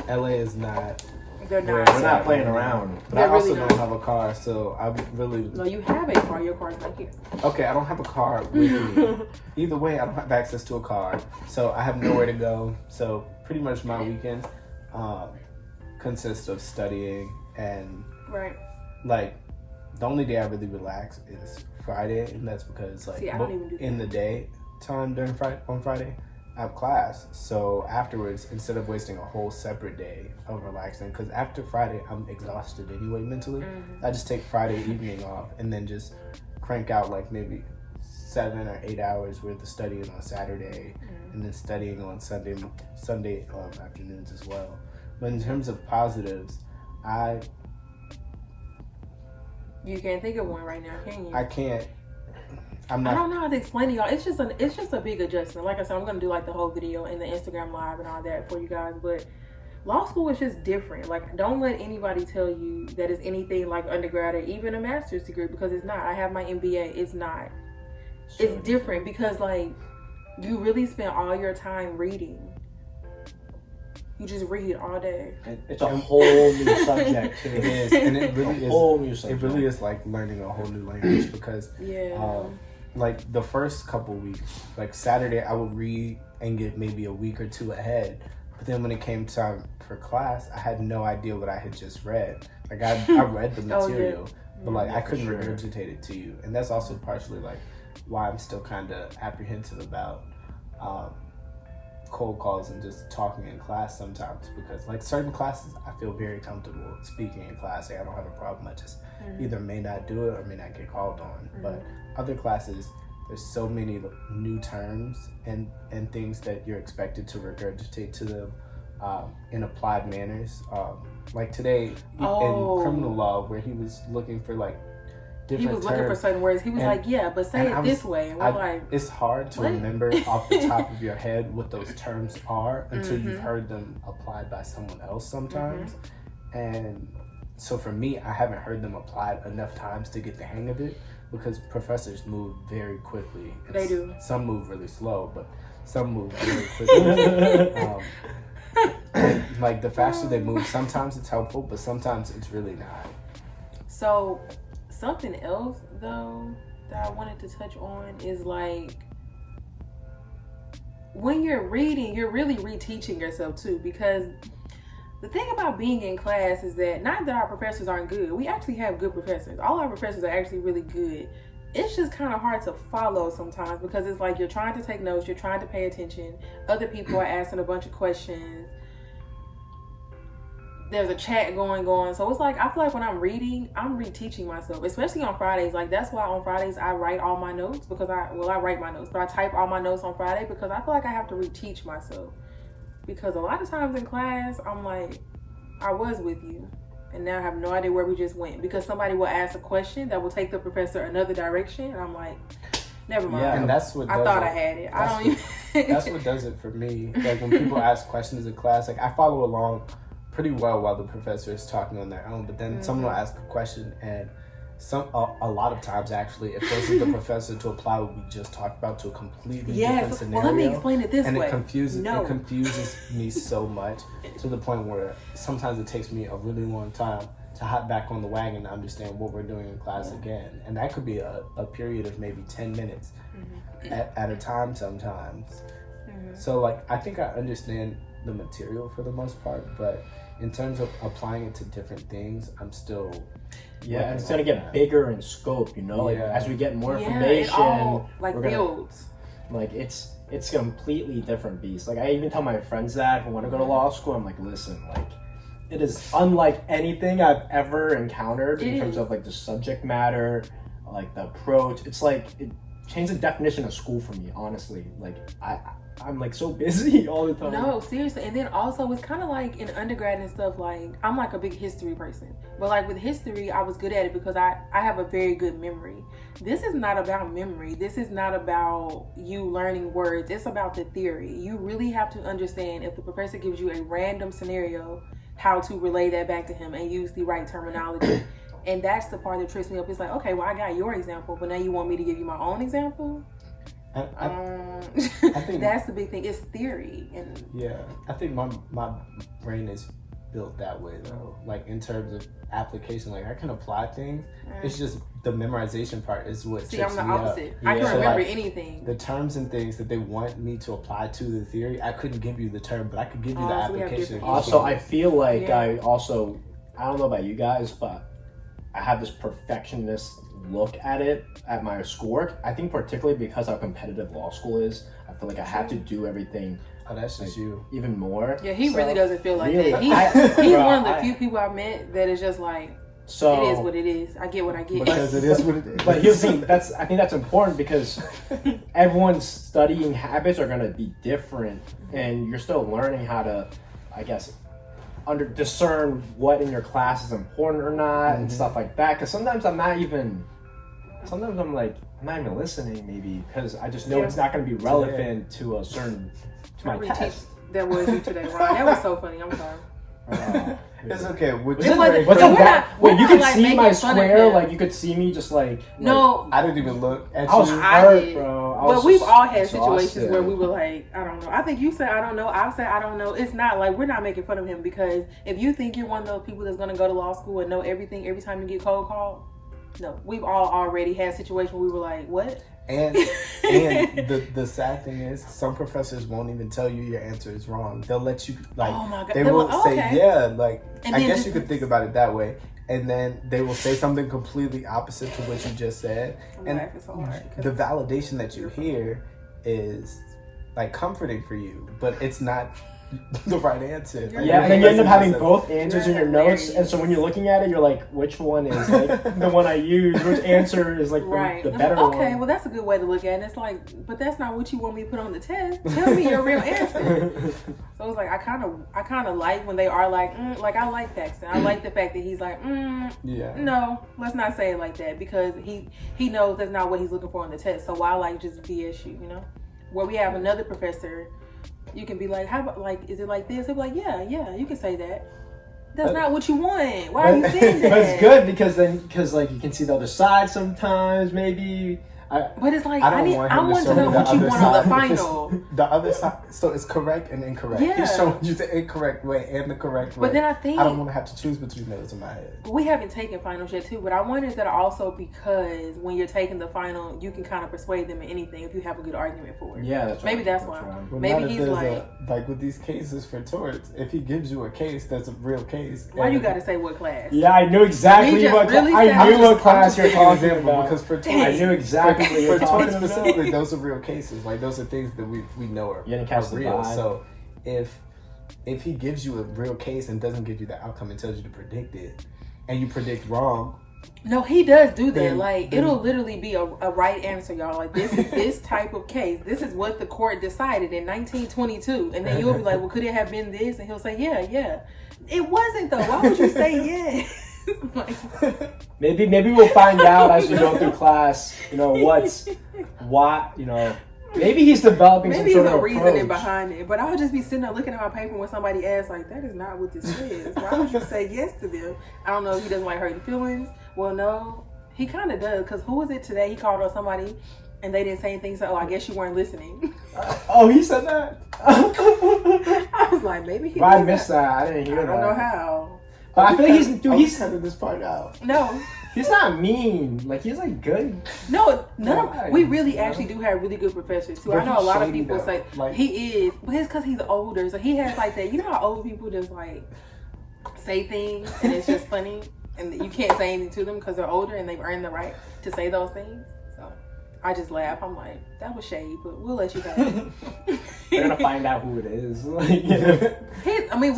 S3: LA is not.
S1: They're not.
S2: We're not playing around.
S3: But I also don't have a car, so I'm really.
S1: No, you have a car. Your car's not here.
S3: Okay, I don't have a car with me. Either way, I don't have access to a car, so I have nowhere to go. So pretty much my weekends consist of studying and
S1: Right.
S3: like the only day I really relax is Friday, and that's because like
S1: I don't even do
S3: in the day time during on Friday I have class. So afterwards, instead of wasting a whole separate day of relaxing, because after Friday I'm exhausted anyway mentally, I just take Friday evening off and then just crank out like maybe 7 or 8 hours worth of studying on Saturday, and then studying on Sunday afternoons as well. But in terms of positives,
S1: You can't think of one right now, can you?
S3: I can't. I'm not.
S1: I don't know how to explain to y'all. It's just a big adjustment. Like I said, I'm gonna do like the whole video and the Instagram live and all that for you guys. But law school is just different. Like, don't let anybody tell you that it's anything like undergrad or even a master's degree, because it's not. I have my MBA. It's not. It's different because like you really spend all your time reading. You just read all day.
S2: It's a whole new subject too.
S3: It is, and it really is.
S2: Whole new subject.
S3: It really is like learning a whole new language because, like the first couple weeks, like Saturday, I would read and get maybe a week or 2 ahead. But then when it came time for class, I had no idea what I had just read. Like I read the material, but like I couldn't regurgitate it to you, and that's also partially like why I'm still kind of apprehensive about cold calls and just talking in class sometimes, because like certain classes I feel very comfortable speaking in class. Like, I don't have a problem. I just either may not do it or may not get called on. But other classes, there's so many new terms and things that you're expected to regurgitate to them in applied manners. Like today in criminal law, where he was looking for like different
S1: He was looking for certain words. He was like, yeah, but say it this way. And we're like,
S3: it's hard to remember off the top of your head what those terms are until you've heard them applied by someone else sometimes. And so for me, I haven't heard them applied enough times to get the hang of it, because professors move very quickly.
S1: They do.
S3: Some move really slow, but some move very quickly. Like the faster they move, sometimes it's helpful, but sometimes it's really not.
S1: So something else though that I wanted to touch on is like, when you're reading, you're really reteaching yourself too, because the thing about being in class is that not that our professors aren't good. We actually have good professors. All our professors are actually really good. It's just kind of hard to follow sometimes, because it's like you're trying to take notes, you're trying to pay attention. Other people are asking a bunch of questions. There's a chat going on. So it's like, I feel like when I'm reading, I'm reteaching myself, especially on Fridays. Like, that's why on Fridays I write all my notes, because I write my notes, but I type all my notes on Friday, because I feel like I have to reteach myself. Because a lot of times in class, I'm like, I was with you, and now I have no idea where we just went, because somebody will ask a question that will take the professor another direction, and I'm like, never mind.
S3: Yeah, and that's what
S1: I thought I had it. I don't even.
S3: That's what does it for me. Like, when people ask questions in class, like, I follow along pretty well while the professor is talking on their own, but then someone will ask a question, and a lot of times actually it forces the professor to apply what we just talked about to a completely different scenario.
S1: Well, let me explain it this way.
S3: And it confuses me so much, to the point where sometimes it takes me a really long time to hop back on the wagon to understand what we're doing in class again. And that could be a period of maybe 10 minutes at a time sometimes. So like, I think I understand the material for the most part, but in terms of applying it to different things, I'm still
S2: it's gonna get bigger in scope, you know. Like, as we get more information,
S1: it all, like, builds.
S2: Like, it's a completely different beast. Like, I even tell my friends that who want to go to law school, I'm like, listen, like, it is unlike anything I've ever encountered in terms of like the subject matter, like the approach. It's like it changed the definition of school for me, honestly. Like, I'm like so busy all the time.
S1: No, seriously. And then also, it's kind of like in undergrad and stuff, like, I'm like a big history person, but like with history, I was good at it because I have a very good memory. This is not about memory. This is not about you learning words. It's about the theory. You really have to understand, if the professor gives you a random scenario, how to relay that back to him and use the right terminology. And that's the part that trips me up. It's like, okay, well, I got your example, but now you want me to give you my own example? I think that's the big thing. It's theory. And
S3: I think my brain is built that way though. Like, in terms of application, like, I can apply things. It's just the memorization part is what trips
S1: I'm the
S3: me
S1: opposite.
S3: up.
S1: I can remember anything.
S3: The terms and things that they want me to apply to the theory, I couldn't give you the term, but I could give you the application.
S2: Also, I feel like I don't know about you guys, but I have this perfectionist look at it at my schoolwork. I think particularly because how competitive law school is, I feel like I have to do everything.
S3: Oh, that's just you.
S2: Even more.
S1: Yeah, he really doesn't feel like that. He's one of the few people I've met that is just like, it is what it is. I get what I get.
S3: Because it is what it is.
S2: But here's the thing, I think that's important, because everyone's studying habits are going to be different, and you're still learning how to, I guess, discern what in your class is important or not, and stuff like that. Because sometimes I'm not even listening, maybe, because I just know it's not going to be relevant to my test.
S1: That was you today, Ron. That was so funny. I'm sorry.
S3: It's okay.
S2: Wait, you could see my square? Like, you could see me just like...
S1: No.
S3: I didn't even look at you.
S2: I was hurt, bro.
S1: But we've all had situations where we were like, I don't know. I think you said, I don't know. I said, I don't know. It's not like, we're not making fun of him, because if you think you're one of those people that's going to go to law school and know everything every time you get cold called, no. We've all already had situations where we were like, what?
S3: And the sad thing is, some professors won't even tell you your answer is wrong. They'll let you, like,
S1: oh my God.
S3: They will say, like,
S1: and
S3: I guess you could think about it that way. And then they will say something completely opposite to what you just said. And the validation that you hear is, like, comforting for you, but it's not the right answer.
S2: Yeah, and then you end up having both answers in your notes, and so when you're looking at it, you're like, which one is like the one I use? Which answer is like the better one?
S1: Okay, well that's a good way to look at it. It's like, but that's not what you want me to put on the test. Tell me your real answer. So it's like I kind of like when they are like, like I like Paxton. I like the fact that he's like, no, let's not say it like that, because he knows that's not what he's looking for on the test. So why like just BS you, you know? Where we have another professor, you can be like, how about like, is it like this? He'll be like, yeah, you can say that. That's not what you want. Why are you saying that?
S2: But it's good because like you can see the other side sometimes, maybe.
S1: But it's like I want to know what you want on the final.
S3: The other side, so it's correct and incorrect.
S1: Yeah.
S3: He's showing you the incorrect way and the correct way.
S1: But then I
S3: don't want to have to choose between those in my head.
S1: We haven't taken finals yet too, but I wonder is that also because when you're taking the final, you can kind of persuade them in anything if you have a good argument for it.
S2: Yeah, that's right.
S1: Maybe that's why.
S3: Well,
S1: maybe he's
S3: like with these cases for torts, if he gives you a case that's a real case.
S1: Why you gotta say what class?
S2: Yeah, I knew exactly what class you're talking about.
S3: Because for torts,
S2: I knew exactly what you're talking about.
S3: Specifically, those are real cases. Like those are things that we know are real. So if he gives you a real case and doesn't give you the outcome and tells you to predict it, and you predict wrong.
S1: No, he does do that. Like it'll literally be a right answer, y'all. Like this is this type of case. This is what the court decided in 1922, and then you'll be like, well, could it have been this? And he'll say, yeah. It wasn't though. Why would you say yeah?
S2: Maybe we'll find out as we go through class, you know, maybe he's developing some sort of
S1: reasoning behind it. But I'll just be sitting there looking at my paper when somebody asks like, that is not what this is. Why would you say yes to them? I don't know if he doesn't like hurting feelings. Well, no, he kind of does, because who was it today? He called on somebody and they didn't say anything, so I guess you weren't listening.
S2: Oh, he said that?
S1: I was like, maybe he
S2: I missed that. I didn't hear that.
S1: I don't know how.
S2: But I feel like he's
S3: cutting this part out.
S1: No.
S2: He's not mean. Like, he's like good.
S1: No, we really actually do have really good professors too. I know a lot of people say he is, but it's because he's older, so he has like that. You know how old people just like say things and it's just funny, and you can't say anything to them because they're older and they've earned the right to say those things. So I just laugh. I'm like, that was shade, but we'll let you have it.
S2: We're gonna find out who it is.
S1: We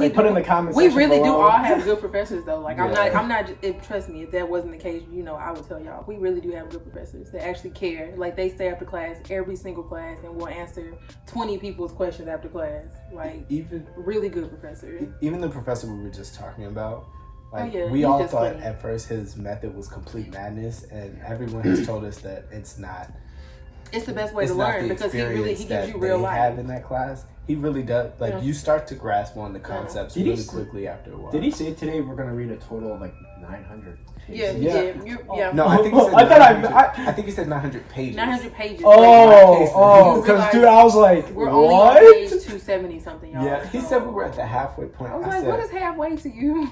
S2: put in the comments.
S1: We really do all have good professors though. Like I'm not. Trust me, if that wasn't the case, you know, I would tell y'all. We really do have good professors that actually care. Like they stay after class, every single class, and will answer 20 people's questions after class. Like even really good professors.
S3: Even the professor we were just talking about. Like we all thought at first his method was complete madness, and everyone has told us that it's not.
S1: It's the best way to learn because he gives you real life.
S3: Have in that class, he really does. Like you start to grasp on the concepts really quickly after a while.
S2: Did he say today we're gonna read a total of like 900?
S1: Yeah, he did. Yeah.
S3: No, I think he said I think he said 900 pages.
S1: 900 pages.
S2: Oh, because dude, I was like,
S1: we're only on page 270 something, y'all.
S3: Yeah, he said we were at the halfway point.
S1: I was like, what is halfway to you?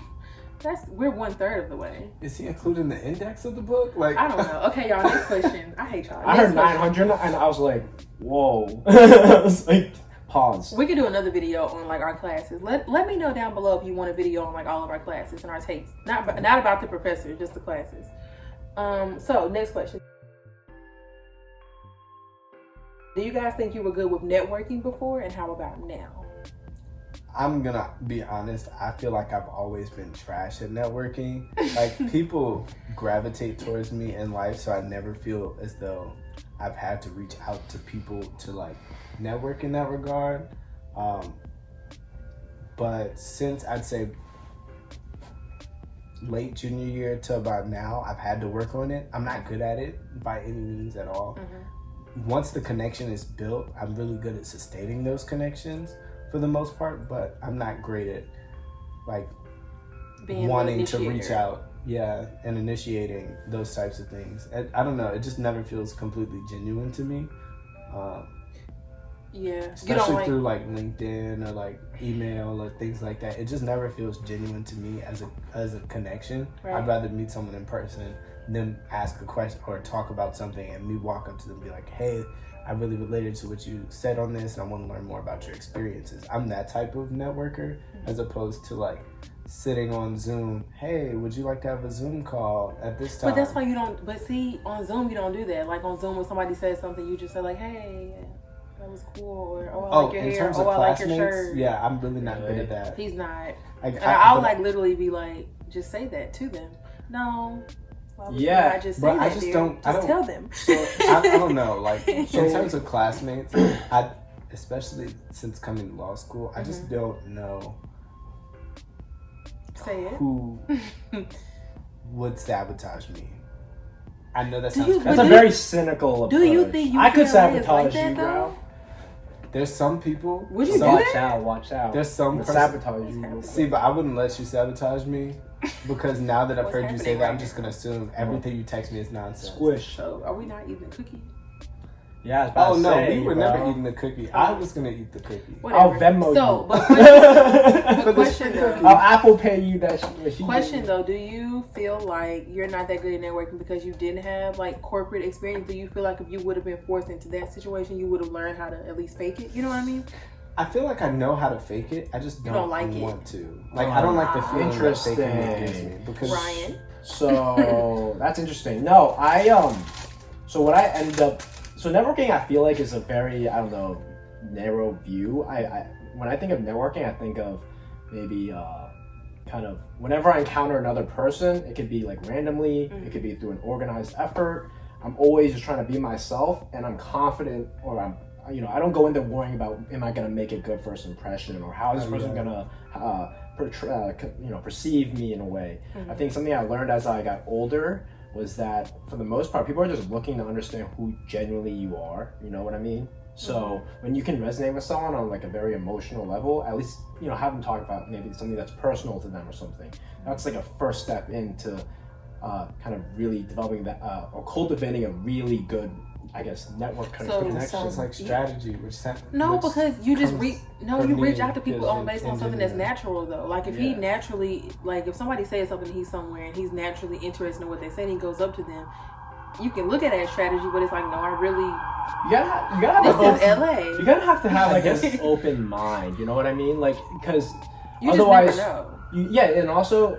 S1: We're 1/3 of the way.
S3: Is he including the index of the book? Like
S1: I don't know. Okay, y'all. Next question. I hate y'all.
S2: I heard 900 and I was like, whoa. I was like, pause.
S1: We could do another video on like our classes. Let me know down below if you want a video on like all of our classes and our takes. Not about the professor, just the classes. So next question. Do you guys think you were good with networking before, and how about now?
S3: I'm gonna be honest, I feel like I've always been trash at networking. Like people gravitate towards me in life, so I never feel as though I've had to reach out to people to like network in that regard. But since I'd say late junior year to about now, I've had to work on it. I'm not good at it by any means at all. Once the connection is built, I'm really good at sustaining those connections for the most part, but I'm not great at like wanting to reach out, and initiating those types of things. I don't know, it just never feels completely genuine to me. Especially through like LinkedIn or like email or things like that. It just never feels genuine to me as a connection. Right. I'd rather meet someone in person, them ask a question or talk about something, and me walk up to them and be like, hey, I really related to what you said on this, and I want to learn more about your experiences. I'm that type of networker, as opposed to like sitting on Zoom. Hey, would you like to have a Zoom call at this time?
S1: But that's why you don't. But see, on Zoom you don't do that. Like on Zoom, when somebody says something, you just say like, hey. that was cool, or oh, I
S3: Oh,
S1: like your
S3: in
S1: hair,
S3: terms of
S1: oh, I like your
S3: classmates,
S1: shirt.
S3: yeah, I'm really not good at that.
S1: He's not.
S3: And
S1: I'll like literally be like, just say that to them. No.
S2: Yeah,
S1: I just say
S3: but
S1: that,
S3: I just don't. I don't
S1: tell them.
S3: So I don't know. Like in terms of classmates, especially since coming to law school, I just don't know.
S1: Say it.
S3: Who would sabotage me? I know that
S1: Do
S3: sounds
S1: you-
S3: crazy.
S2: That's a very cynical approach.
S1: Do you think
S2: I could
S1: UCLA is
S2: sabotage
S1: like that,
S2: you, bro?
S3: There's some people.
S1: Would you do
S2: Watch
S1: that?
S2: Watch out.
S3: There's some
S2: I'll
S3: person-
S2: sabotage you.
S3: See, but I wouldn't let you sabotage me because now that I've
S1: What's
S3: heard you say
S1: happening
S3: that,
S1: right
S3: I'm just gonna assume everything you text me is nonsense.
S2: Squish.
S1: So, are we not eating a cookie?
S2: Yeah, I was about
S3: Oh
S2: to
S3: no,
S2: say,
S3: we were
S2: bro.
S3: never eating the cookie. I was gonna eat the cookie.
S2: I'll
S1: Whatever.
S2: Venmo
S1: So,
S2: you.
S1: but question though.
S2: I'll Apple Pay you that shit.
S1: Question though, do you feel like you're not that good at networking because you didn't have like corporate experience? Do you feel like if you would have been forced into that situation, you would have learned how to at least fake it? You know what I mean?
S3: I feel like I know how to fake it. I just don't
S1: like it.
S3: want to. Like I don't like the feeling that faking it gives me. Because
S1: Ryan.
S2: So that's interesting. No, so what I ended up. So networking, I feel like is a very, I don't know, narrow view. I when I think of networking, I think of maybe kind of whenever I encounter another person, it could be like randomly, it could be through an organized effort. I'm always just trying to be myself, and I'm confident, or I don't go into worrying about am I gonna make a good first impression or how is this person gonna perceive me in a way. I think something I learned as I got older was that for the most part, people are just looking to understand who genuinely you are. You know what I mean? So when you can resonate with someone on like a very emotional level, at least, have them talk about maybe something that's personal to them or something. That's like a first step into kind of really developing that or cultivating a really good, I guess, network kind of
S1: So-
S3: that
S2: connection.
S3: sounds like strategy,
S1: No, because you just you reach out to
S3: from
S1: people
S3: me
S1: based on
S3: because
S1: something that's
S3: engineering.
S1: natural though. Like if he naturally, like if somebody says something, he's somewhere and he's naturally interested in what they say, and he goes up to them. You can look at it as strategy, but it's like, no, I really.
S2: You gotta have
S1: This is
S2: an
S1: LA.
S2: You gotta have to have like an open mind. You know what I mean? Like because
S1: You
S2: otherwise,
S1: just never know.
S2: and also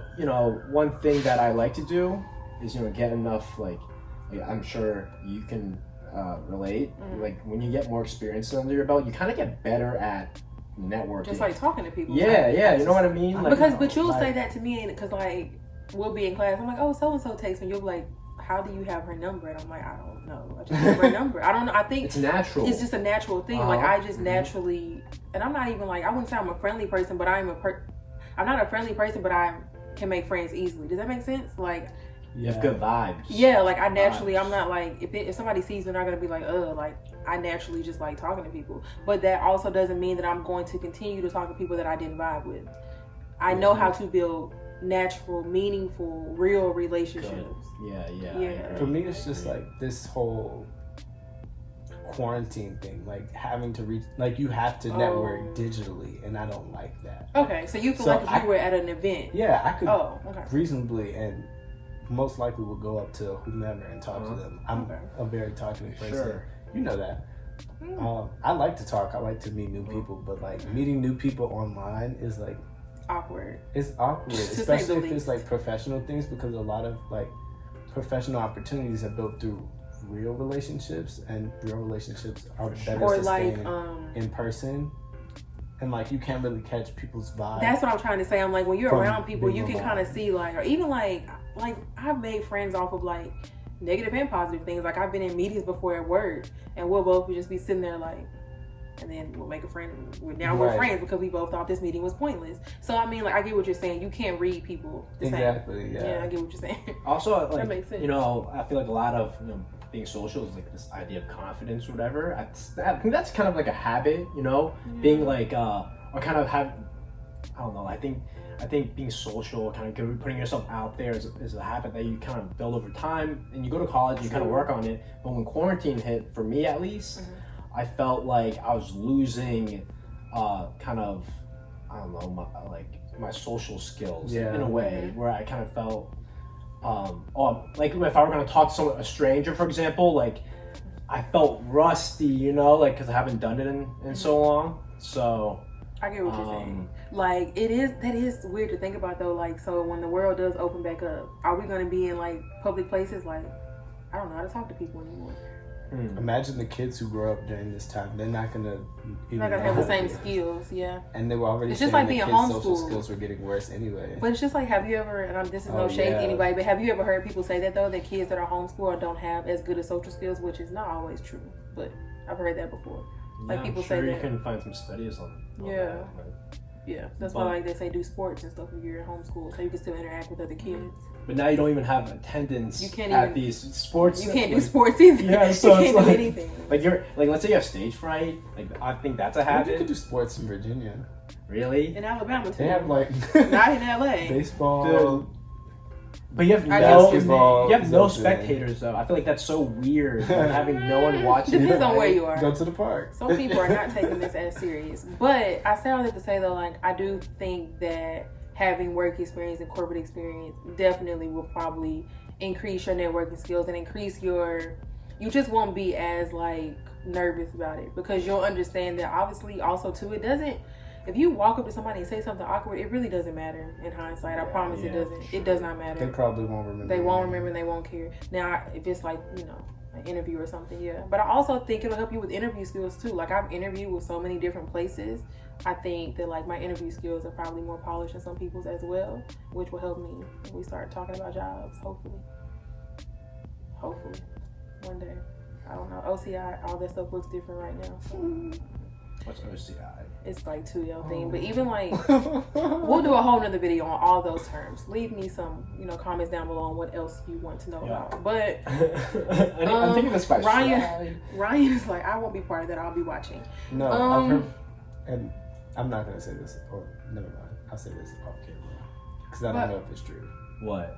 S2: one thing that I like to do is get enough like I'm sure you can relate. Like when you get more experience under your belt, you kind of get better at networking.
S1: Just like talking to people.
S2: Yeah, you know what I mean? Like,
S1: But you'll say that to me because like we'll be in class. I'm like, oh, so and so texts me. You'll be like, how do you have her number? And I'm like, I don't know. I just have her number. I don't know. I think
S2: it's natural.
S1: It's just a natural thing. Like I just naturally, and I'm not even like I wouldn't say I'm a friendly person, but I'm not a friendly person, but I can make friends easily. Does that make sense? Like.
S2: You have good vibes.
S1: Yeah, like I naturally, I'm not like if somebody sees me, they're not gonna be like, like I naturally just like talking to people. But that also doesn't mean that I'm going to continue to talk to people that I didn't vibe with. I know how to build natural, meaningful, real relationships.
S2: Yeah.
S3: For me, it's just like this whole quarantine thing, like having to reach, like you have to network digitally, and I don't like that.
S1: Okay, so you feel like if you were at an event.
S3: Yeah, I could
S1: okay.
S3: reasonably and most likely will go up to whomever and talk to them. I'm a very talkative person.
S2: Sure.
S3: You know that. I like to talk. I like to meet new people, but like meeting new people online is like
S1: awkward.
S3: It's awkward, especially if it's like professional things, because a lot of like professional opportunities are built through real relationships, and real relationships are better sustained in person. And like you can't really catch people's vibe.
S1: That's what I'm trying to say. I'm like when you're around people, you can kind of see like, or even like I've made friends off of like negative and positive things. Like I've been in meetings before at work, and we'll both just be sitting there like, and then we'll make a friend. Now we're friends because we both thought this meeting was pointless. So I mean, like I get what you're saying. You can't read people the same.
S3: Exactly. Yeah,
S1: I get what you're saying.
S2: Also, like
S1: that makes sense.
S2: I feel like a lot of being social is like this idea of confidence or whatever. I think that's kind of like a habit, being like or kind of have. I don't know. I think being social, kind of putting yourself out there is a habit that you kind of build over time. And you go to college, and you kind of work on it. But when quarantine hit, for me at least, I felt like I was losing kind of, I don't know, my social skills in a way where I kind of felt, like if I were going to talk to a stranger, for example, like I felt rusty, like because I haven't done it in so long. So
S1: I get what you're saying. Like that is weird to think about though. Like so when the world does open back up, are we going to be in like public places? Like I don't know how to talk to people anymore.
S3: Imagine the kids who grew up during this time. They're not gonna
S1: have the same skills, yeah.
S3: And they were already
S1: it's
S3: saying
S1: just like
S3: the
S1: being
S3: kids' social
S1: homeschooled.
S3: skills were getting worse anyway.
S1: But it's just like, have you ever, and this is no shade to anybody, but have you ever heard people say that though, that kids that are homeschooled don't have as good as social skills, which is not always true, but I've heard that before. Like people say that.
S2: You can find some studies on that.
S1: Yeah, that's why like they say do sports and stuff if you're in homeschool, so you can still interact with other kids.
S2: But now you don't even have attendance these sports.
S1: You can't do sports either.
S2: Yeah, so
S1: you
S2: it's
S1: can't
S2: like,
S1: do anything.
S2: Like let's say you have stage fright. Like I think that's a habit.
S3: You could do sports in Virginia.
S2: Really?
S1: In Alabama too.
S3: They have like
S1: not in LA.
S3: Baseball.
S2: Dude. But you have no spectators though. I feel like that's so weird, like, having no one watching.
S1: Depends on where you are.
S3: Go to the park.
S1: Some people are not taking this as serious. But I say all that to say though, like I do think that having work experience and corporate experience definitely will probably increase your networking skills and increase you just won't be as like nervous about it, because you'll understand that obviously also too if you walk up to somebody and say something awkward, it really doesn't matter in hindsight. I promise it doesn't.
S2: Sure.
S1: It does not matter.
S3: They probably won't remember.
S1: They won't remember and they won't care. Now, if it's like, an interview or something, yeah. But I also think it'll help you with interview skills too. Like I've interviewed with so many different places. I think that like my interview skills are probably more polished than some people's as well, which will help me when we start talking about jobs, hopefully. Hopefully. One day. I don't know. OCI, all that stuff looks different right now. So.
S2: What's OCI?
S1: It's like 2L thing, but even like we'll do a whole nother video on all those terms. Leave me some, comments down below on what else you want to know about. But
S2: I'm thinking this by
S1: Ryan is like, I won't be part of that. I'll be watching.
S3: No, I've heard, and I'm not gonna say this. Or never mind. I'll say this off camera because I don't know if it's true.
S2: What?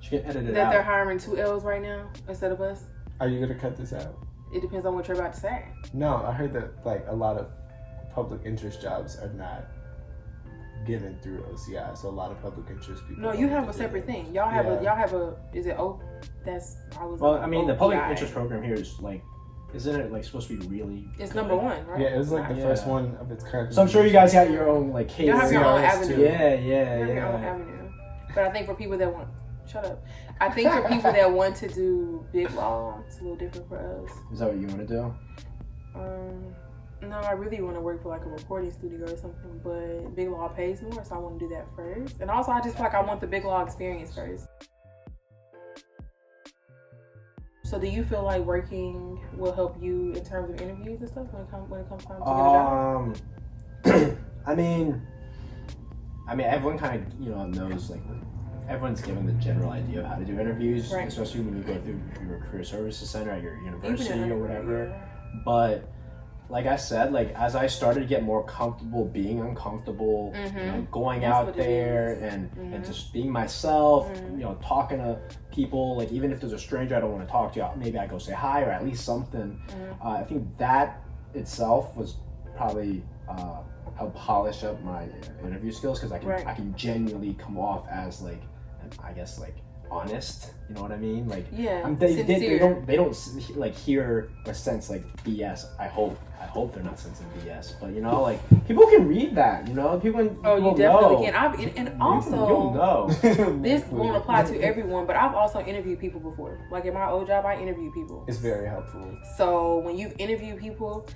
S2: You can edit it
S1: that
S2: out.
S1: They're hiring 2 L's right now instead of us.
S3: Are you gonna cut this out?
S1: It depends on what you're about to say.
S3: No, I heard that like a lot of public interest jobs are not given through OCI, so a lot of public interest people.
S1: No, you have a separate thing. Y'all have a. Is it O?
S2: The public interest program here is like, isn't it like supposed to be really?
S1: It's number 1, right?
S3: Yeah, it was like the first one of its kind.
S2: So I'm sure you guys got your own like case.
S1: You have your own avenue.
S2: Yeah.
S1: Your own avenue. But I think for people that want. Shut up. I think for people that want to do big law, it's a little different for us.
S2: Is that what you want to do?
S1: No, I really want to work for like a recording studio or something, but big law pays more, so I want to do that first. And also, I just feel like I want the big law experience first. So, do you feel like working will help you in terms of interviews and stuff when it comes time to get a job?
S2: I mean, everyone kind of knows like. Everyone's given the general idea of how to do interviews, right. Especially when you go through your career services center at your university or whatever. Yeah. But like I said, like as I started to get more comfortable being uncomfortable, going out there and just being myself, talking to people, like even if there's a stranger I don't want to talk to, maybe I go say hi or at least something. I think that itself was probably help polish up my interview skills because I can genuinely come off as like, I guess like honest, you know what I mean? Like they don't like hear or sense like BS. I hope they're not sensing BS, but like people can read that, people
S1: you definitely can. And also
S2: you'll know.
S1: This won't apply to everyone, but I've also interviewed people before. Like in my old job, I interviewed people.
S3: It's very helpful.
S1: So when you interview people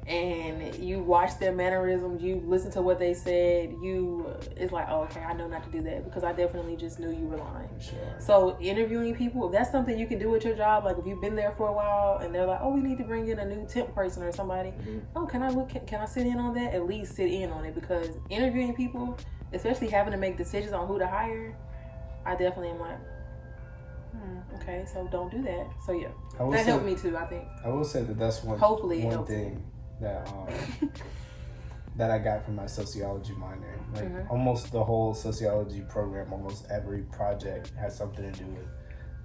S1: and you watch their mannerisms, you listen to what they said, it's like, oh, okay, I know not to do that because I definitely just knew you were lying.
S3: Sure.
S1: So interviewing people, if that's something you can do at your job, like if you've been there for a while and they're like, oh, we need to bring in a new temp person or somebody, oh, can I sit in on that? At least sit in on it, because interviewing people, especially having to make decisions on who to hire, I definitely am like, okay, so don't do that. So yeah, that helped me too, I think.
S3: I will say that that's one thing that I got from my sociology minor. Like almost the whole sociology program, almost every project has something to do with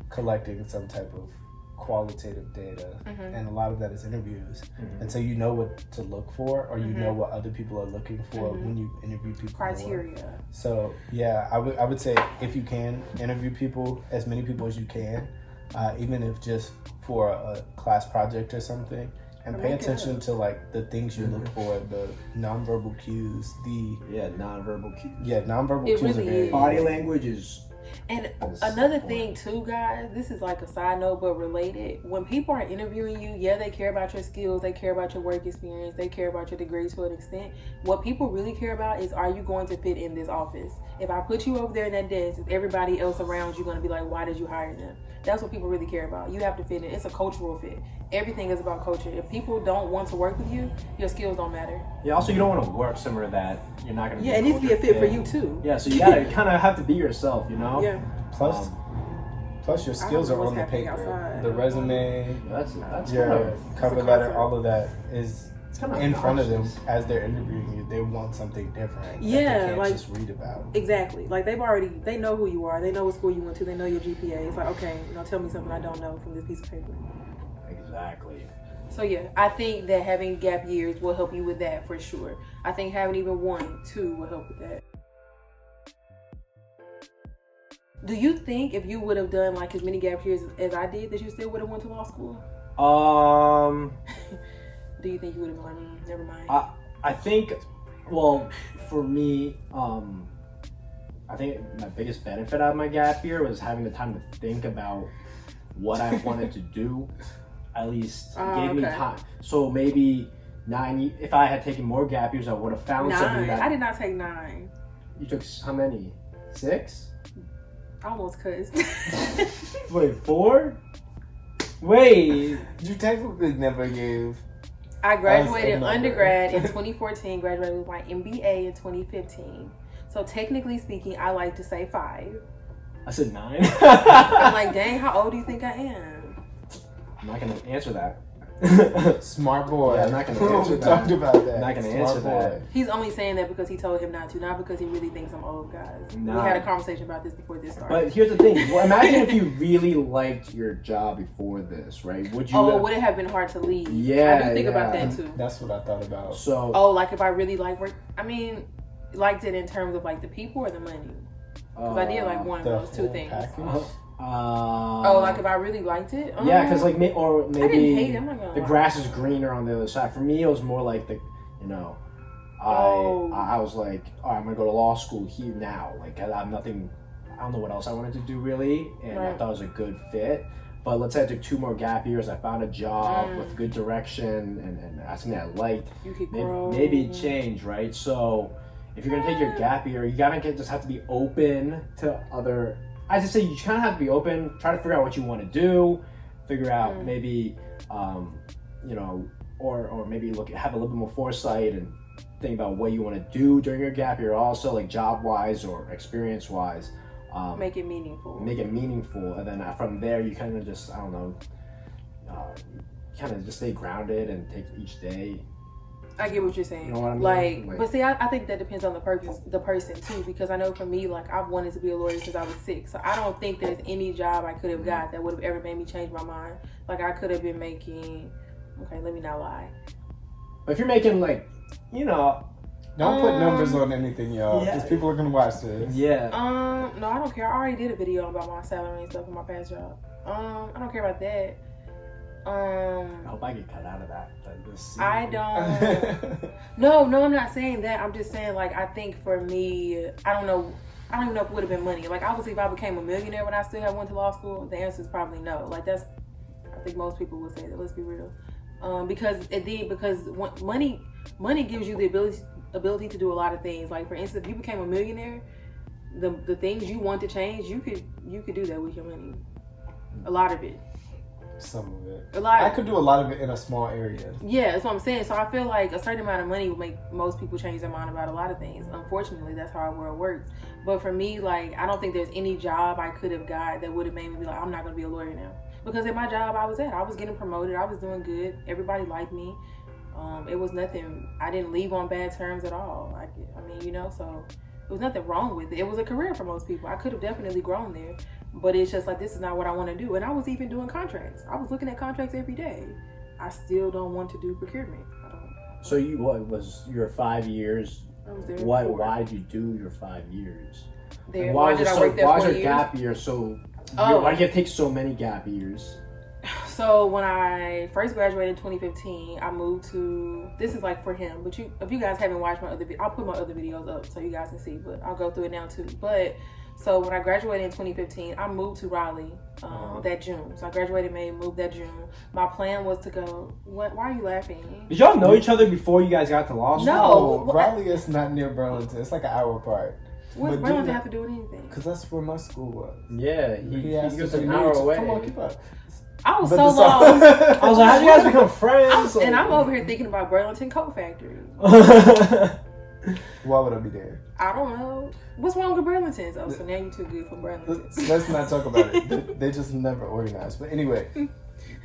S3: collecting some type of qualitative data, and a lot of that is interviews. And so you know what to look for, or you know what other people are looking for when you interview people.
S1: Criteria.
S3: More. So yeah, I would say if you can interview people, as many people as you can, even if just for a class project or something. And pay attention to like the things you look for, the nonverbal cues, nonverbal cues. Yeah, nonverbal cues
S1: really
S3: are very
S2: body language is
S1: And another thing too, guys, this is like a side note but related. When people are interviewing you, yeah, they care about your skills, they care about your work experience, they care about your degree to an extent. What people really care about is, are you going to fit in this office? If I put you over there in that desk, is everybody else around you going to be like, why did you hire them? That's what people really care about. You have to fit in. It's a cultural fit. Everything is about culture. If people don't want to work with you, your skills don't matter.
S2: Yeah, also you don't want to work somewhere that you're not going to
S1: it needs to be a fit for you too.
S2: Yeah, so you gotta kind of have to be yourself, you know?
S1: Yeah.
S3: Plus your skills are on the paper.
S1: Outside.
S3: The resume,
S2: That's
S3: your cover letter, all of that is
S2: kind of
S3: in front of them as they're interviewing you. They want something different.
S1: Yeah,
S3: that they can't
S1: like
S3: just read about.
S1: Exactly. Like they know who you are. They know what school you went to. They know your GPA. It's like, okay, tell me something I don't know from this piece of paper.
S2: Exactly.
S1: So yeah, I think that having gap years will help you with that for sure. I think having even 1, 2 will help with that. Do you think if you would have done like as many gap years as I did, that you still would have went to law school? Do you think you would have been like, never mind?
S2: I think, well, for me, I think my biggest benefit out of my gap year was having the time to think about what I wanted to do. At least gave me time. So maybe 9. If I had taken more gap years, I would have found
S1: 9.
S2: something that.
S1: I did not take 9.
S2: You took how many? 6?
S1: I almost cussed.
S2: Wait, 4? Wait.
S3: You technically never gave.
S1: I graduated undergrad in 2014, graduated with my MBA in 2015. So technically speaking, I like to say 5.
S2: I said 9.
S1: I'm like, dang, how old do you think I am?
S2: I'm not gonna answer that.
S3: Smart boy.
S2: Yeah, I'm not gonna answer
S3: We
S2: that.
S3: talked about that.
S2: I'm not gonna
S3: Smart
S2: answer that.
S1: He's only saying that because he told him not to, not because he really thinks I'm old, guys.
S2: Nah.
S1: We had a conversation about this before this started.
S2: But here's the thing. Well, imagine if you really liked your job before this, right? Would you?
S1: would it have been hard to leave?
S2: Yeah,
S1: I do think about that too.
S3: That's what I thought about.
S2: So.
S1: Like if I really like work, I mean, liked it in terms of like the people or the money? Because I did like one of those two things. Like if I really liked it?
S2: Yeah, because like maybe
S1: I didn't hate it. I'm not gonna
S2: the
S1: lie.
S2: grass is greener on the other side. For me, it was more like I was like, all right, I'm gonna go to law school here now. Like I have nothing, I don't know what else I wanted to do really, and I thought it was a good fit. But let's say I took 2 more gap years, I found a job with good direction and that's something I liked.
S1: You could grow.
S2: Maybe change, right? So if you're gonna take your gap year, you just have to be open to other. I just say you kind of have to be open. Try to figure out what you want to do. Figure out maybe, or maybe have a little bit more foresight and think about what you want to do during your gap year. Also, like job wise or experience wise.
S1: Make it meaningful.
S2: Make it meaningful, and then from there you kind of just kind of just stay grounded and take each day.
S1: I get what you're saying.
S2: You know what I mean?
S1: Like, but see, I think that depends on the person too, because I know for me, like, I've wanted to be a lawyer since I was 6. So I don't think there's any job I could have got that would have ever made me change my mind. Like, I could have been making, okay, let me not lie.
S2: But if you're making like,
S3: don't put numbers on anything, y'all, because people are gonna watch this.
S2: Yeah.
S1: No, I don't care. I already did a video about my salary and stuff in my past job. I don't care about that.
S2: I hope I get cut out of that.
S1: I don't. No, I'm not saying that. I'm just saying, like, I think for me, I don't know. I don't even know if it would have been money. Like, obviously, if I became a millionaire when I still had went to law school, the answer is probably no. Like, I think most people would say that. Let's be real. Because money gives you the ability to do a lot of things. Like, for instance, if you became a millionaire, the things you want to change, you could do that with your money. A lot of it.
S3: Some of it.
S1: I
S3: could do a lot of it in a small area.
S1: Yeah, that's what I'm saying. So I feel like a certain amount of money will make most people change their mind about a lot of things. Unfortunately, that's how our world works. But for me, like, I don't think there's any job I could have got that would have made me be like, I'm not going to be a lawyer now. Because at my job I was getting promoted. I was doing good. Everybody liked me. It was nothing. I didn't leave on bad terms at all. So there was nothing wrong with it. It was a career for most people. I could have definitely grown there. But it's just like, this is not what I want to do. And I was even doing contracts. I was looking at contracts every day. I still don't want to do procurement.
S2: So what was your 5 years?
S1: I was there.
S2: Why did you do your 5 years?
S1: There. Why did I work there 4 years?
S2: Why was your gap year so? Why did you take so many gap years?
S1: So when I first graduated in 2015, I moved to. This is like for him, but if you guys haven't watched my other, I'll put my other videos up so you guys can see. But I'll go through it now too. But So when I graduated in 2015, I moved to Raleigh that June. So I graduated May, moved that June. My plan was to go. What? Why are you laughing?
S2: Did y'all know each other before you guys got to law school?
S1: No.
S3: Raleigh is not near Burlington. It's like an hour apart.
S1: What does Burlington have to do with anything?
S3: Because that's where my school was.
S2: Yeah, he goes
S3: to
S2: an hour away.
S3: Come on, keep up.
S1: I was so lost.
S2: I was like, how did you guys become friends?
S1: And I'm over here thinking about Burlington Coat Factory.
S3: Why would I be there?
S1: I don't know. What's wrong with Burlington? Oh, so now you're too good for Burlington.
S3: Let's not talk about it. They just never organized. But anyway,